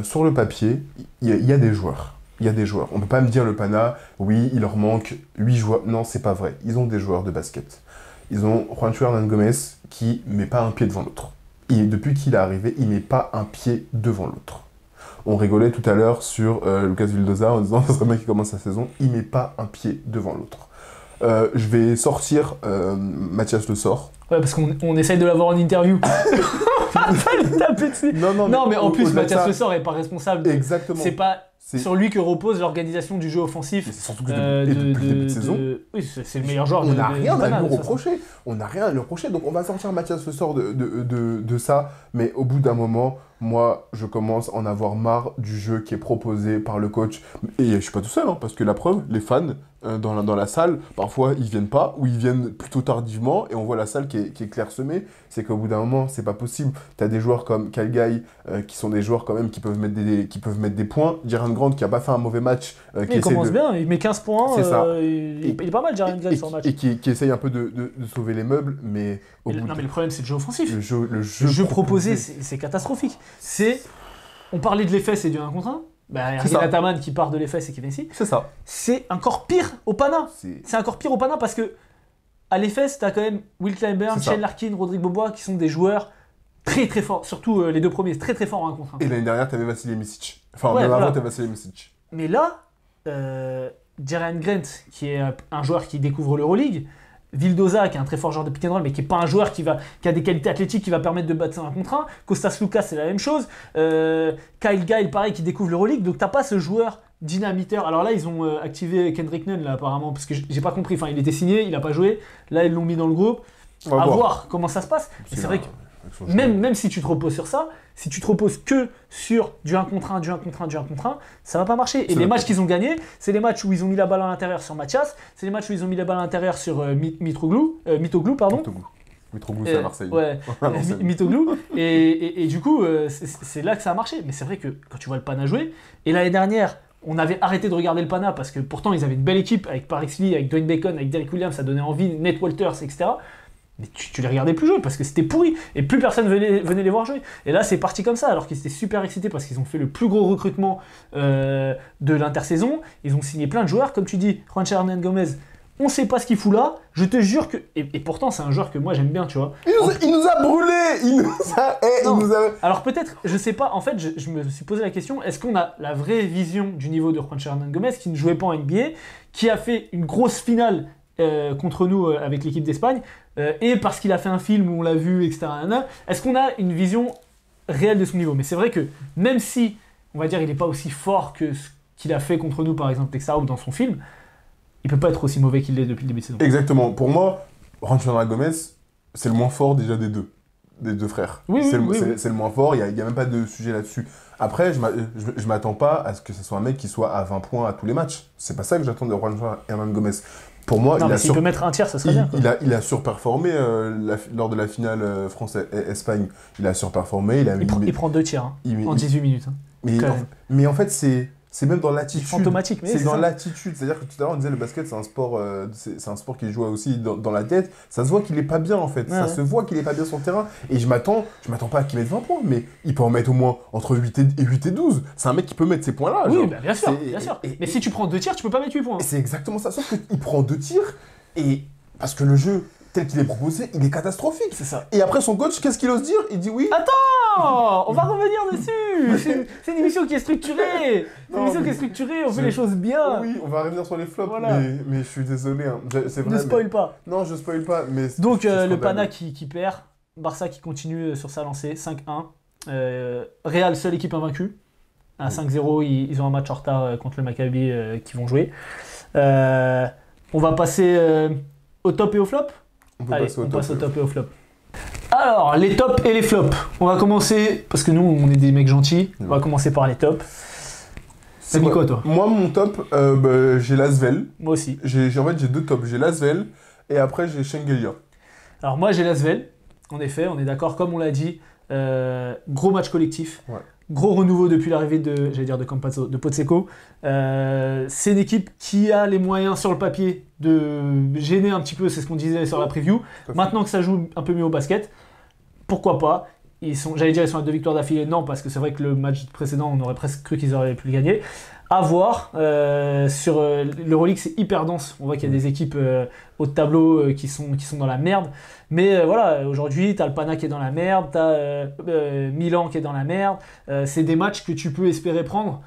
Sur le papier, il y a des joueurs. Il y a des joueurs. On ne peut pas me dire le Pana, oui, il leur manque 8 joueurs. Non, c'est pas vrai. Ils ont des joueurs de basket. Ils ont Juancho Hernan Gomez qui ne met pas un pied devant l'autre. Depuis qu'il est arrivé, il ne met pas un pied devant l'autre. On rigolait tout à l'heure sur Lucas Vildoza en disant ça serait bien qu'il commence sa saison. Il ne met pas un pied devant l'autre. Je vais sortir Mathias Le Sort. Ouais, parce qu'on essaye de l'avoir en interview. On va pas le taper dessus. Non, mais en plus, Mathias Le Sort n'est pas responsable. Exactement. C'est pas sur lui que repose l'organisation du jeu offensif. Surtout que depuis le début de saison. Oui, c'est le meilleur joueur. On n'a rien à lui reprocher. On n'a rien à lui reprocher. Donc on va sortir Mathias Le Sort de ça. Mais au bout d'un moment, moi, je commence à en avoir marre du jeu qui est proposé par le coach. Et je suis pas tout seul, hein, parce que la preuve, les fans dans la salle, parfois ils viennent pas, ou ils viennent plutôt tardivement, et on voit la salle qui est clairsemée. C'est qu'au bout d'un moment, c'est pas possible. T'as des joueurs comme Calgay, qui sont des joueurs quand même qui peuvent mettre des points. Jaren Grant qui a pas fait un mauvais match. Il commence bien, il met 15 points. C'est ça. Il est pas mal, Jaren Grant, sur le match. Et qui essaye un peu de sauver les meubles, mais mais le problème, c'est le jeu offensif. Le jeu proposé, c'est catastrophique. On parlait de l'EFS et du 1 contre 1. Ergin Ataman qui part de l'EFS et qui vient ici. C'est ça. C'est encore pire au Pana. C'est encore pire au Pana parce que à l'EFS, t'as quand même Will Clyburn, Shane Larkin, Rodrigue Bobois qui sont des joueurs très très forts. Surtout les deux premiers, très très forts en 1 contre 1. Et l'année dernière, t'avais Vasilij Micic. Enfin, même avant, t'avais Vasilij Micic. Mais là, Jaren Grant, qui est un joueur qui découvre l'Euroleague, Vildoza, qui est un très fort joueur de pick and roll, mais qui n'est pas un joueur qui a des qualités athlétiques qui va permettre de battre un contre 1. Kostas Loukas, c'est la même chose. Kyle Guy, pareil, qui découvre l'Euroleague. Donc, t'as pas ce joueur dynamiteur. Alors là, ils ont activé Kendrick Nunn, là, apparemment, parce que j'ai pas compris. Enfin, il était signé, il a pas joué. Là, ils l'ont mis dans le groupe. À voir comment ça se passe. Et c'est vrai que même si tu te reposes sur ça, si tu te reposes que sur du 1 contre 1, du 1 contre 1, du 1 contre 1, ça va pas marcher. Et les matchs qu'ils ont gagnés, c'est les matchs où ils ont mis la balle à l'intérieur sur Mathias, c'est les matchs où ils ont mis la balle à l'intérieur sur Mitoglou, pardon. Mitoglou, c'est à Marseille. Ouais, Mitoglou. Et du coup, c'est là que ça a marché. Mais c'est vrai que quand tu vois le Pana jouer, et l'année dernière, on avait arrêté de regarder le Pana parce que pourtant ils avaient une belle équipe avec Parexley, avec Dwayne Bacon, avec Derrick Williams, ça donnait envie, Nate Walters, etc. Mais tu les regardais plus jouer parce que c'était pourri et plus personne venait les voir jouer. Et là, c'est parti comme ça, alors qu'ils étaient super excités parce qu'ils ont fait le plus gros recrutement de l'intersaison. Ils ont signé plein de joueurs, comme tu dis, Juancho Hernan Gomez. On sait pas ce qu'il fout là. Je te jure que et pourtant c'est un joueur que moi j'aime bien, tu vois. Il nous a brûlé. Il nous a. Alors peut-être, je sais pas. En fait, je me suis posé la question est-ce qu'on a la vraie vision du niveau de Juancho Hernan Gomez qui ne jouait pas en NBA, qui a fait une grosse finale contre nous avec l'équipe d'Espagne, et parce qu'il a fait un film où on l'a vu, etc. Est-ce qu'on a une vision réelle de son niveau? Mais c'est vrai que même si, on va dire, il n'est pas aussi fort que ce qu'il a fait contre nous, par exemple, etc., ou dans son film, il peut pas être aussi mauvais qu'il l'est depuis le début de saison. Exactement. Pour moi, Juancho Gomez, c'est le moins fort déjà des deux frères. Oui, c'est oui, le moins fort, il n'y a même pas de sujet là-dessus. Après, je m'attends pas à ce que ce soit un mec qui soit à 20 points à tous les matchs. C'est pas ça que j'attends de Juancho Gomez. Pour moi, non, mais s'il peut mettre un tiers, ça serait bien. Il a surperformé lors de la finale France-Espagne. Il a surperformé. Il prend 2 tiers en 18 minutes. Mais en fait, c'est même dans l'attitude. C'est fantomatique. C'est dans l'attitude. C'est-à-dire que tout à l'heure, on disait le basket, c'est un sport qui joue aussi dans la tête. Ça se voit qu'il est pas bien, en fait. Ça se voit qu'il est pas bien sur le terrain. Et je m'attends pas à qu'il mette 20 points, mais il peut en mettre au moins entre 8 et 12. C'est un mec qui peut mettre ces points-là. Oui, bah, bien sûr. Mais si tu prends 2 tirs, tu peux pas mettre 8 points. C'est exactement ça. Sauf qu'il prend 2 tirs, et parce que le jeu, tel qu'il est proposé, il est catastrophique. C'est ça. Et après, son coach, qu'est-ce qu'il ose dire? Il dit oui. Attends, on va revenir dessus. C'est une émission qui est structurée. On fait les choses bien. Oui, on va revenir sur les flops, voilà. mais je suis désolé. C'est vrai, ne spoil pas. Non, je spoil pas. Mais donc, le Pana qui perd, Barça qui continue sur sa lancée, 5-1. Real, seule équipe invaincue. À 5-0, ils ont un match en retard contre le Maccabi qui vont jouer. On va passer au top et au flop. On passe au top et au flop. Alors, les tops et les flops. On va commencer, parce que nous, on est des mecs gentils, on va commencer par les tops. T'as mis quoi, toi? Moi, mon top, j'ai l'Asvel. Moi aussi. J'ai 2 tops. J'ai l'Asvel et après, j'ai Shengelia. Alors, moi, j'ai l'Asvel. En effet, on est d'accord, comme on l'a dit. Gros match collectif. Ouais. Gros renouveau depuis l'arrivée de Campazzo, de Pozzecco. C'est une équipe qui a les moyens sur le papier de gêner un petit peu, c'est ce qu'on disait sur la preview. Maintenant que ça joue un peu mieux au basket, pourquoi pas? Ils sont à 2 victoires d'affilée, non, parce que c'est vrai que le match précédent, on aurait presque cru qu'ils auraient pu le gagner. À voir, sur l'Euroleague, c'est hyper dense. On voit qu'il y a des équipes au tableau qui sont dans la merde. Mais voilà, aujourd'hui, t'as le Pana qui est dans la merde, t'as Milan qui est dans la merde. C'est des matchs que tu peux espérer prendre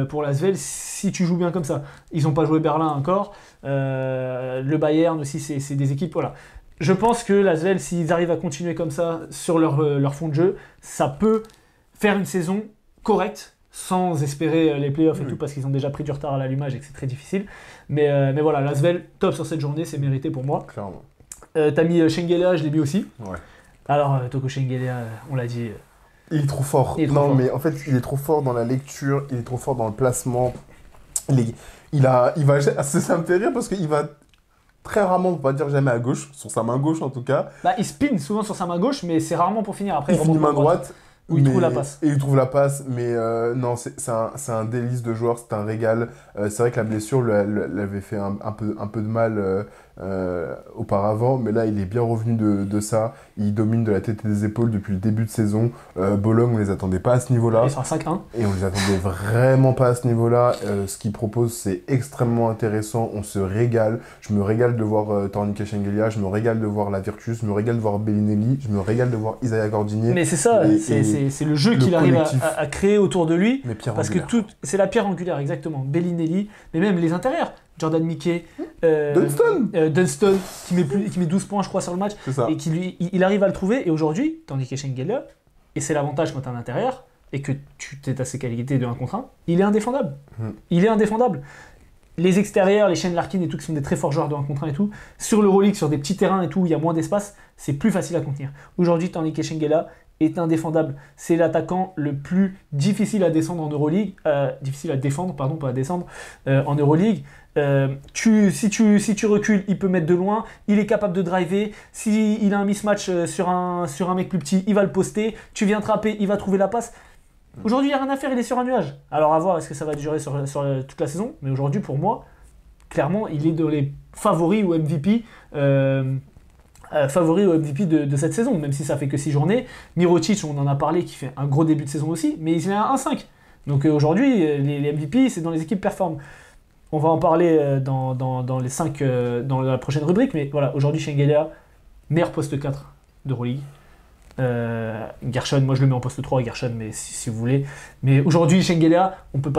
pour l'Asvel si tu joues bien comme ça. Ils n'ont pas joué Berlin encore. Le Bayern aussi, c'est des équipes, voilà. Je pense que l'Asvel, s'ils arrivent à continuer comme ça sur leur fond de jeu, ça peut faire une saison correcte, sans espérer les playoffs et tout, parce qu'ils ont déjà pris du retard à l'allumage et que c'est très difficile. Mais voilà, l'Asvel, top sur cette journée, c'est mérité pour moi. Clairement. T'as mis Shengelia, je l'ai mis aussi. Ouais. Alors, Toko Shengelia, on l'a dit. Il est trop fort. Mais en fait, il est trop fort dans la lecture, il est trop fort dans le placement. Ça me fait rire parce qu'il va très rarement, on va dire jamais à gauche, sur sa main gauche en tout cas. Bah, il spin souvent sur sa main gauche, mais c'est rarement pour finir. Après, il finit main droite. Où il trouve la passe. Et il trouve la passe, mais non, c'est un délice de joueur, c'est un régal. C'est vrai que la blessure l'avait fait un peu de mal auparavant, mais là, il est bien revenu de ça. Il domine de la tête et des épaules depuis le début de saison. Bologne, on les attendait pas à ce niveau-là. Ils sont à 5-1. Et on les attendait vraiment pas à ce niveau-là. Ce qu'il propose, c'est extrêmement intéressant. On se régale. Je me régale de voir Tornike Shengelia. Je me régale de voir La Virtus. Je me régale de voir Bellinelli. Je me régale de voir Isaiah Gordinier. Mais c'est ça, c'est le jeu qu'il arrive à créer autour de lui. Parce que c'est la pierre angulaire, exactement. Bellinelli, mais même les intérieurs. Jordan Mickey, Dunston qui met 12 points, je crois, sur le match. C'est ça. Et il arrive à le trouver. Et aujourd'hui, Tornike Shengelia, et c'est l'avantage quand tu es un intérieur, et que tu as ses qualités de 1 contre 1, il est indéfendable. Il est indéfendable. Les extérieurs, les Shane Larkin et tout, qui sont des très forts joueurs de 1 contre 1 et tout, sur l'Euroleague, sur des petits terrains et tout, où il y a moins d'espace, c'est plus facile à contenir. Aujourd'hui, Tornike Shengelia est indéfendable. C'est l'attaquant le plus difficile à descendre en Euroleague, difficile à défendre, pardon, pas à descendre, en Euroleague. Si tu recules, il peut mettre de loin, il est capable de driver, s'il a un mismatch sur un mec plus petit, il va le poster, tu viens trapper, il va trouver la passe. Aujourd'hui, il n'y a rien à faire, il est sur un nuage. Alors à voir, est-ce que ça va durer sur toute la saison, mais aujourd'hui, pour moi, clairement, il est dans les favoris au MVP, de cette saison, même si ça fait que 6 journées. Mirotic, on en a parlé, qui fait un gros début de saison aussi, mais il est à 1-5. Donc aujourd'hui, les MVP, c'est dans les équipes performent. On va en parler dans les 5 dans la prochaine rubrique, mais voilà, aujourd'hui, Shengelia, meilleur poste 4 d'Euroleague. Gershon, moi je le mets en poste 3, Gershon, mais si vous voulez. Mais aujourd'hui, Shengelia, on peut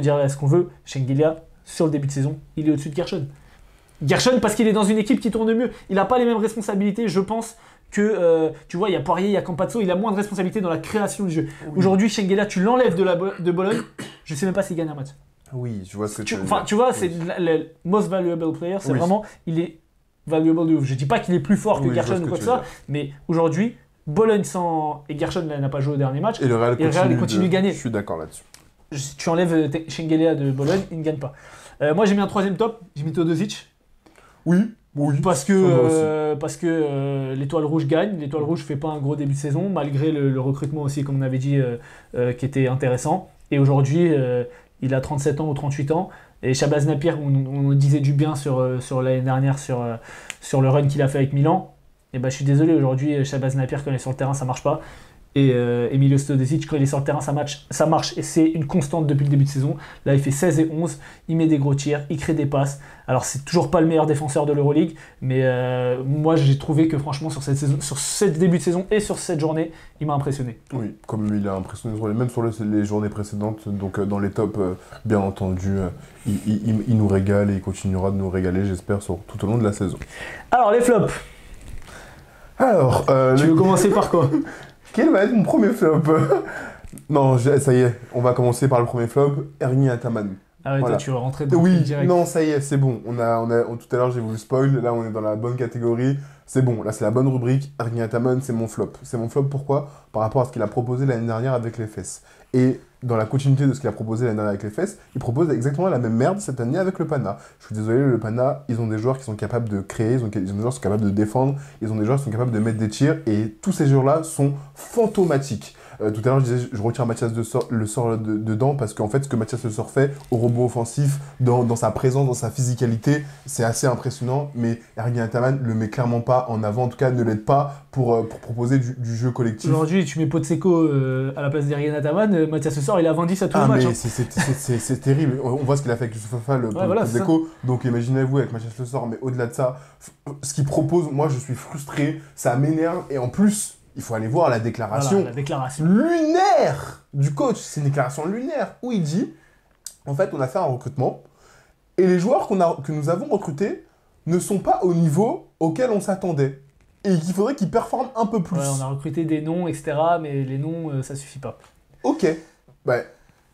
dire ce qu'on veut. Shengelia, sur le début de saison, il est au-dessus de Gershon. Gershon, parce qu'il est dans une équipe qui tourne mieux. Il n'a pas les mêmes responsabilités, je pense, que, tu vois, il y a Poirier, il y a Campazzo, il a moins de responsabilités dans la création du jeu. Oui. Aujourd'hui, Schengelia, tu l'enlèves de Bologne, je sais même pas s'il gagne un match. Oui, je vois ce que tu veux dire. Tu vois, c'est le most valuable player, c'est vraiment, il est valuable de ouf. Je dis pas qu'il est plus fort que Gershon ou quoi que ça, mais aujourd'hui, Bologne et Gershon n'a pas joué au dernier match, et le Real continue de gagner. Je suis d'accord là-dessus. Tu enlèves Schengelia de Bologne, il ne gagne pas. Moi, j'ai mis un troisième top, j'ai mis Todosic. Oui. Parce que l'étoile rouge gagne. L'étoile rouge fait pas un gros début de saison, malgré le recrutement aussi, comme on avait dit, qui était intéressant. Et aujourd'hui, il a 37 ans ou 38 ans. Et Shabazz Napier, on disait du bien sur l'année dernière, sur le run qu'il a fait avec Milan. Et je suis désolé, aujourd'hui, Shabazz Napier, quand il est sur le terrain, ça marche pas. Et Emilio Todosic, quand il est sur le terrain, ça marche. Et c'est une constante depuis le début de saison. Là, il fait 16 et 11, il met des gros tirs, il crée des passes. Alors, c'est toujours pas le meilleur défenseur de l'Euroleague, mais moi, j'ai trouvé que franchement, sur ce début de saison et sur cette journée, il m'a impressionné. Oui, comme il a impressionné même sur les journées précédentes. Donc, dans les tops, bien entendu, il nous régale et il continuera de nous régaler, j'espère, tout au long de la saison. Alors, les flops. Alors, tu veux commencer par quoi? Quel va être mon premier flop? Non, ça y est, on va commencer par le premier flop, Ernie Ataman. Ah ouais, voilà. Toi tu vas rentrer dans le direct. Non, ça y est, c'est bon. Tout à l'heure j'ai voulu spoil, là on est dans la bonne catégorie. C'est bon, là c'est la bonne rubrique, Ernie Ataman, c'est mon flop. C'est mon flop pourquoi? Par rapport à ce qu'il a proposé l'année dernière avec les fesses. Et dans la continuité de ce qu'il a proposé l'année dernière avec les fesses, il propose exactement la même merde cette année avec le Pana. Je suis désolé, le Pana, ils ont des joueurs qui sont capables de créer, ils ont des joueurs qui sont capables de défendre, ils ont des joueurs qui sont capables de mettre des tirs, et tous ces joueurs-là sont fantomatiques. Tout à l'heure, je disais, je retire Mathias Le Sort dedans parce qu'en fait, ce que Mathias Le Sort fait au rebond offensif, dans sa présence, dans sa physicalité, c'est assez impressionnant. Mais Ergin Ataman ne le met clairement pas en avant, en tout cas, ne l'aide pas pour proposer du jeu collectif. Aujourd'hui, tu mets Potseko à la place d'Ergin Ataman, Mathias Le Sort, il a 20-10 à tous les matchs. Mais c'est terrible. On voit ce qu'il a fait avec Youssouf Afal pour Potseko. Donc imaginez-vous avec Mathias Le Sort, mais au-delà de ça, ce qu'il propose, moi, je suis frustré, ça m'énerve. Et en plus, il faut aller voir la déclaration, lunaire du coach. C'est une déclaration lunaire où il dit, en fait, on a fait un recrutement et les joueurs que nous avons recrutés ne sont pas au niveau auquel on s'attendait. Et qu'il faudrait qu'ils performent un peu plus. Ouais, on a recruté des noms, etc. Mais les noms, ça suffit pas. Ok.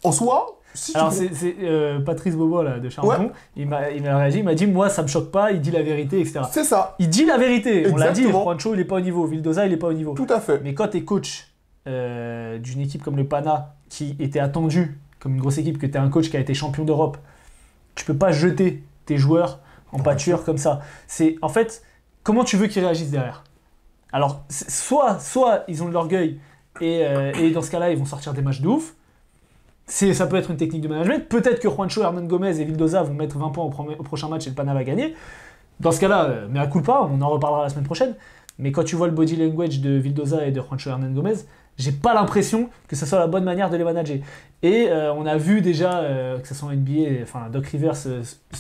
En soi... Alors c'est Patrice Bobo là, de Charenton, ouais. il m'a réagi, il m'a dit moi ça me choque pas, il dit la vérité, etc. C'est ça. Il dit la vérité, exactement. On l'a dit, Juancho il est pas au niveau, Vildoza il est pas au niveau. Tout à fait. Mais quand t'es coach d'une équipe comme le Pana, qui était attendu comme une grosse équipe, que t'es un coach qui a été champion d'Europe, tu peux pas jeter tes joueurs en pâture comme ça. C'est en fait, comment tu veux qu'ils réagissent derrière? Alors soit ils ont de l'orgueil et dans ce cas-là ils vont sortir des matchs de ouf. Ça peut être une technique de management. Peut-être que Juancho, Hernan Gomez et Vildoza vont mettre 20 points au prochain match et le Pana va gagner. Dans ce cas-là, mais à coup pas, on en reparlera la semaine prochaine. Mais quand tu vois le body language de Vildoza et de Juancho Hernan Gomez, j'ai pas l'impression que ce soit la bonne manière de les manager. Et on a vu déjà, que ce soit en NBA, enfin Doc Rivers,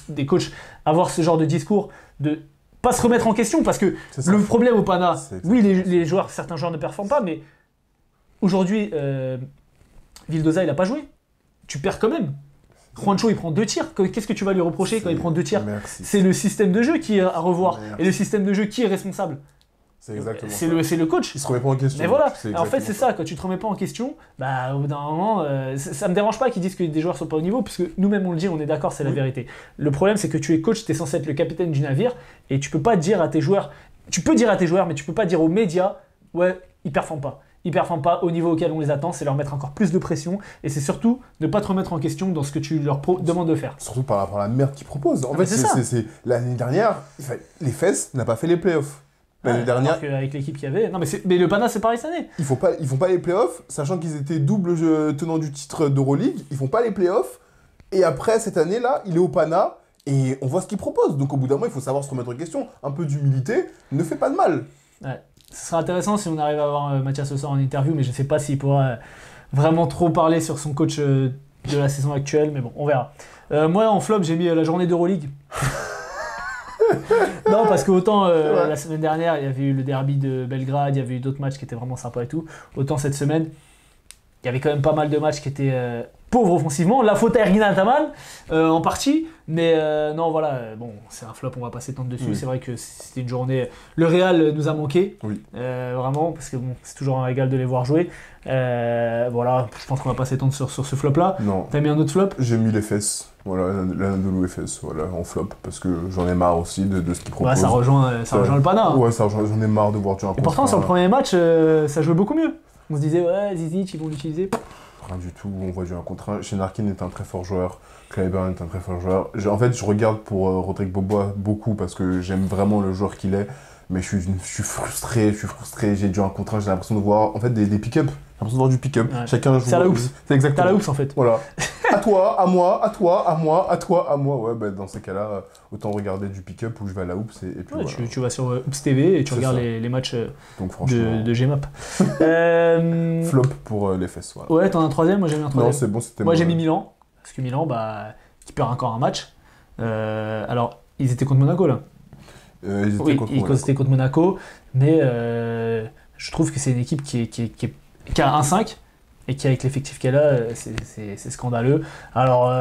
des coachs, avoir ce genre de discours de pas se remettre en question. Parce que le problème au Pana, oui, certains joueurs ne performent pas, mais aujourd'hui, Vildoza, il a pas joué. Tu perds quand même. Juancho, il prend 2 tirs. Qu'est-ce que tu vas lui reprocher quand il prend 2 tirs? C'est le système de jeu qui est à revoir. Et le système de jeu, qui est responsable? C'est exactement c'est le coach. Il se remet pas en question. Mais voilà. En fait, c'est ça. Quand tu te remets pas en question, au bout d'un moment, ça me dérange pas qu'ils disent que des joueurs sont pas au niveau, puisque nous-mêmes on le dit, on est d'accord, c'est la vérité. Le problème, c'est que tu es coach, tu es censé être le capitaine du navire, et tu peux pas dire à tes joueurs. Tu peux dire à tes joueurs, mais tu peux pas dire aux médias, ouais, ils performent pas. Ils performent pas au niveau auquel on les attend, c'est leur mettre encore plus de pression, et c'est surtout ne pas te remettre en question dans ce que tu leur demandes de faire. Surtout par rapport à la merde qu'ils proposent. En fait, c'est l'année dernière, les fesses n'a pas fait les playoffs. L'année dernière, avec l'équipe qu'il y avait. Non, mais le Pana, c'est pareil cette année. Ils font pas les playoffs, sachant qu'ils étaient double tenant du titre d'Euroleague. Ils font pas les playoffs. Et après, cette année-là, il est au Pana. Et on voit ce qu'il propose. Donc au bout d'un moment, il faut savoir se remettre en question. Un peu d'humilité ne fait pas de mal. Ouais. Ce sera intéressant si on arrive à avoir Mathias Le Sort en interview, mais je ne sais pas s'il pourra vraiment trop parler sur son coach de la saison actuelle, mais bon, on verra. Moi, en flop, j'ai mis la journée d'Euroleague. Non, parce que autant la semaine dernière, il y avait eu le derby de Belgrade, il y avait eu d'autres matchs qui étaient vraiment sympas et tout, autant cette semaine, il y avait quand même pas mal de matchs qui étaient pauvres offensivement. La faute à Ergin Ataman, en partie, mais non, voilà, bon, c'est un flop, on va pas s'étendre dessus. Oui. C'est vrai que c'était une journée. Le Real nous a manqué, Oui. vraiment, parce que bon, c'est toujours un régal de les voir jouer. Voilà, je pense qu'on va pas s'étendre sur ce flop-là. Non. T'as mis un autre flop? J'ai mis les fesses. Voilà, l'Anadolu FS, voilà, en flop, parce que j'en ai marre aussi de ce qu'ils Ouais, proposent. ça rejoint le pana. Hein. Ouais, j'en ai marre de voir du 1 Et contre pourtant, 1. sur le premier match, ça jouait beaucoup mieux. On se disait, ouais, Zizic, ils vont l'utiliser. Rien du tout, on voit du 1 contre 1. Shenarkin est un très fort joueur, Clyburn est un très fort joueur. En fait, je regarde pour Rodrigue Bobois beaucoup parce que j'aime vraiment le joueur qu'il est, mais je suis frustré, j'ai du 1 contre 1, j'ai l'impression de voir en fait des pick-up. J'ai l'impression de voir du pick-up. Ouais. Chacun joue. C'est à la hoops. C'est exactement. T'as la hoops en fait. Voilà. À toi, à moi, à toi, à moi, à toi, à moi. Ouais, bah dans ces cas-là, autant regarder du pick-up où je vais à la hoops et puis Ouais, voilà. tu vas sur Hoops TV et tu C'est regardes ça. les matchs Donc franchement, de Gmap. flop pour les fesses. Voilà. Ouais, t'en as un troisième, moi j'ai mis un Non, troisième. c'est bon, c'était Moi j'ai mis Milan, parce que Milan, qui perd encore un match. Alors, ils étaient contre Monaco là. Ils étaient Oui, contre ils Monaco. étaient contre Monaco, mais je trouve que c'est une équipe qui a un 5 et qui, avec l'effectif qu'elle a, c'est scandaleux. Alors,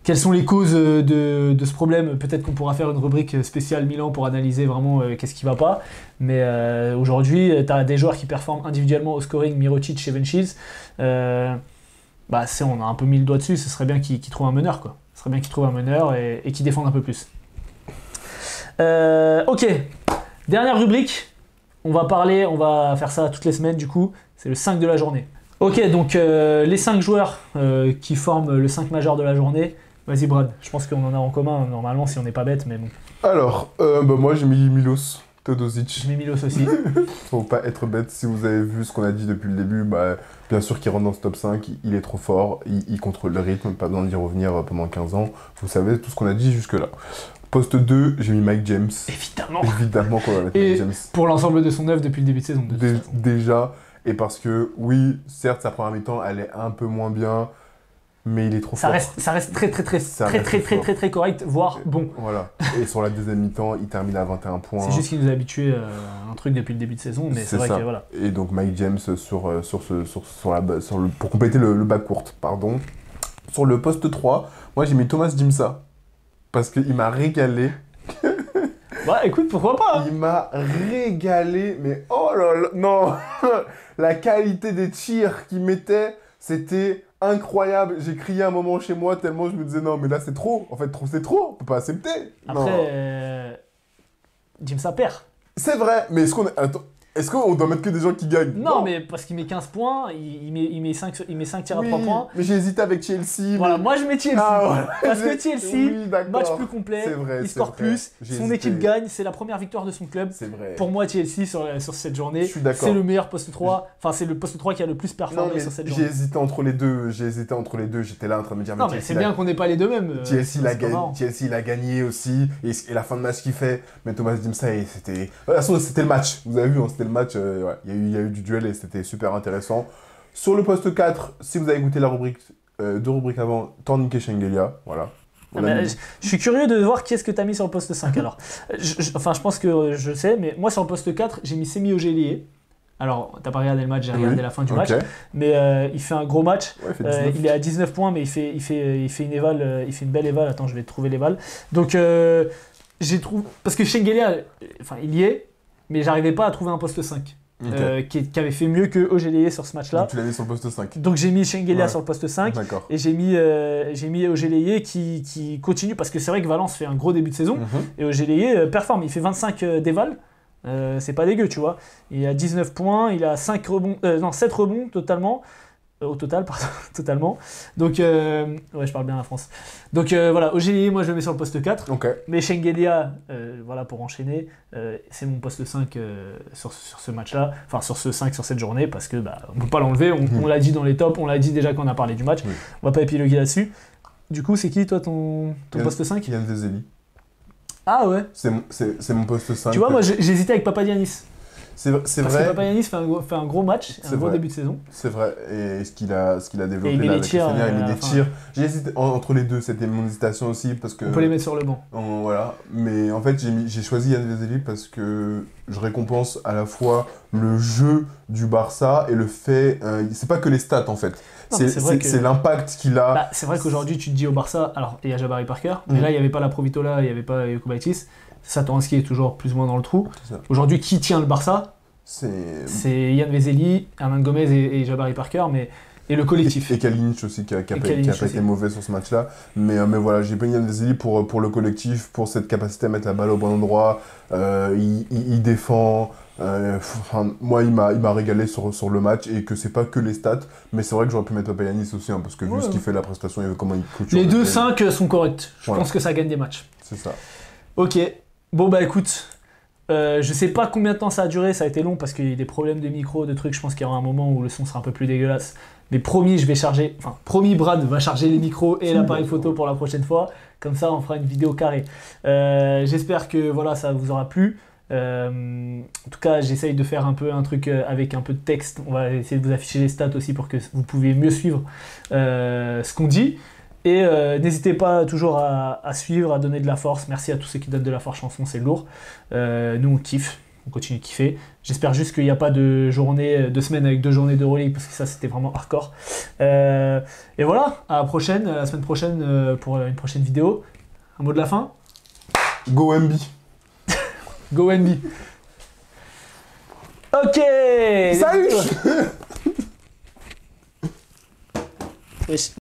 quelles sont les causes de ce problème? Peut-être qu'on pourra faire une rubrique spéciale Milan pour analyser vraiment qu'est-ce qui va pas. Mais aujourd'hui, tu as des joueurs qui performent individuellement au scoring, Mirotic chez Venchis. On a un peu mis le doigt dessus, ce serait bien qu'ils trouvent un meneur, quoi. Ce serait bien qu'ils trouvent un meneur et qu'ils défendent un peu plus. Ok, dernière rubrique. On va faire ça toutes les semaines du coup. C'est le 5 de la journée. Ok, donc les 5 joueurs qui forment le 5 majeur de la journée. Vas-y Brad, je pense qu'on en a en commun normalement si on n'est pas bête, mais bon. Alors, moi j'ai mis Milos Teodosic. Je mets Milos aussi. Faut pas être bête, si vous avez vu ce qu'on a dit depuis le début, bien sûr qu'il rentre dans ce top 5, il est trop fort, il contrôle le rythme, pas besoin d'y revenir pendant 15 ans. Vous savez tout ce qu'on a dit jusque-là. Poste 2, j'ai mis Mike James. Évidemment. Évidemment qu'on va mettre Et Mike James. pour l'ensemble de son œuvre depuis le début de saison. De toute façon. Déjà, et parce que, oui, certes, sa première mi-temps, elle est un peu moins bien, mais il est trop Ça fort. reste très correct, voire bon. Voilà. Et sur la deuxième mi-temps, il termine à 21 points. C'est juste qu'il nous a habitués à un truc depuis le début de saison, mais c'est vrai ça. que voilà. Et donc Mike James pour compléter le backcourt, pardon. Sur le poste 3, moi j'ai mis Thomas Dimsa. Parce qu'il m'a régalé. Bah écoute, pourquoi pas hein. Il m'a régalé, mais oh là là, non. La qualité des tirs qu'il mettait, c'était incroyable. J'ai crié un moment chez moi tellement je me disais non mais là c'est trop. En fait, trop c'est trop, on peut pas accepter. Non. Après, Jimsa perd. C'est vrai, mais est-ce qu'on doit mettre que des gens qui gagnent? Non, mais parce qu'il met 15 points, il met 5 tirs à 3 points. Mais j'ai hésité avec Chelsea. Voilà, mais- moi je mets Chelsea. Ah, voilà. Parce que Chelsea, Oui, d'accord. match plus complet, C'est vrai, il c'est score vrai. plus, J'ai son hésité. équipe gagne, c'est la première victoire de son club. C'est vrai. Pour moi, Chelsea sur cette journée, Je suis d'accord. c'est le meilleur poste 3. Enfin, c'est le poste 3 qui a le plus Non, performé mais sur cette j'ai journée. hésité entre les deux. J'étais là en train de me dire, Non, mais c'est bien qu'on n'ait pas les deux mêmes. Chelsea l'a c'est pas marrant. gagné, Chelsea l'a gagné aussi, et la fin de match qu'il fait, mais Thomas Dimsa, c'était... De toute façon, c'était le match, vous avez vu, hein, c'était le match, ouais, il y a eu du duel et c'était super intéressant. Sur le poste 4, si vous avez écouté la rubrique, 2 rubriques avant, Tornike Shengelia, voilà. Ah bah, je suis curieux de voir qui est-ce que tu as mis sur le poste 5 alors. Je pense que je sais, mais moi sur le poste 4, j'ai mis Semi Ogelier. Alors, t'as pas regardé le match, j'ai regardé la fin du match, mais il fait un gros match. Ouais, il fait 19. Il est à 19 points, mais il fait une éval, il fait une belle éval. Attends, je vais trouver l'éval. Donc, j'ai trouvé parce que Shengelia, enfin, il y est, mais j'arrivais pas à trouver un poste 5 qui avait fait mieux que Ogelier sur ce match-là. Donc tu l'as mis sur le poste 5. Donc j'ai mis Shengelia Ouais. sur le poste 5. D'accord. Et j'ai mis Ogelier qui continue, parce que c'est vrai que Valence fait un gros début de saison, Mhm. et Ogelier performe, il fait 25 d'éval, c'est pas dégueu, tu vois. Il a 19 points, il a 7 rebonds totalement, au total, pardon, totalement. Donc, ouais, je parle bien la France. Donc voilà, Ogelier, moi je le mets sur le poste 4, Ok. mais Shengelia, voilà, pour enchaîner, c'est mon poste 5 sur ce match-là, enfin sur ce 5 sur cette journée, parce que on peut pas l'enlever, on l'a dit dans les tops, on l'a dit déjà quand on a parlé du match, Oui. on va pas épiloguer là-dessus. Du coup, c'est qui toi ton poste 5? Kylian Vezeli. Ah ouais. C'est mon poste 5. Tu vois, moi j'ai hésité avec Papadianis. C'est Parce que vrai. Papagiannis fait un gros match, un C'est gros vrai. début de saison. C'est vrai, et ce qu'il a développé Et il met là les avec tirs, Fenner, il met à la des fin. tirs. J'ai hésité entre les deux, c'était mon hésitation aussi parce que On peut les mettre sur le banc. voilà, mais en fait j'ai choisi Yann Vezeli parce que je récompense à la fois le jeu du Barça et le fait, c'est pas que les stats en fait, Non, mais c'est vrai c'est l'impact qu'il a. Bah, c'est vrai qu'aujourd'hui, tu te dis au Barça, alors il y a Jabari Parker, Mm. mais là il n'y avait pas la Provitola, il n'y avait pas Jokubaitis. Satoransky est toujours plus ou moins dans le trou. C'est ça. Aujourd'hui, qui tient le Barça? C'est C'est Yann Vezeli, Hernan Gomez et Jabari Parker, et le collectif. Et Kalinic aussi qui a pas Kalinic été aussi. mauvais sur ce match-là. Mais voilà, j'ai pris Yann Vezeli pour le collectif, pour cette capacité à mettre la balle au bon endroit. Il défend. Moi, il m'a régalé sur le match et que c'est pas que les stats, mais c'est vrai que j'aurais pu mettre Papagiannis aussi, hein, parce que vu Ouais, ce qu'il fait, la prestation et comment il clôture. Les 2-5 sont corrects. Je Voilà. pense que ça gagne des matchs. C'est ça. Ok, bon bah écoute, je sais pas combien de temps ça a duré, ça a été long parce qu'il y a eu des problèmes de micro, de trucs, je pense qu'il y aura un moment où le son sera un peu plus dégueulasse. Mais promis, promis Brad va charger les micros et l'appareil photo pour la prochaine fois, comme ça on fera une vidéo carrée. J'espère que voilà, ça vous aura plu. En tout cas, j'essaye de faire un truc avec un peu de texte. On va essayer de vous afficher les stats aussi pour que vous puissiez mieux suivre ce qu'on dit. Et n'hésitez pas toujours à suivre, à donner de la force. Merci à tous ceux qui donnent de la force chanson, c'est lourd. Nous on kiffe, on continue de kiffer. J'espère juste qu'il n'y a pas de semaine avec 2 journées d'Euroleague parce que ça c'était vraiment hardcore. Et voilà, à la semaine prochaine pour une prochaine vidéo. Un mot de la fin? Go MB. Go NB. Ok. Salut. Wesh.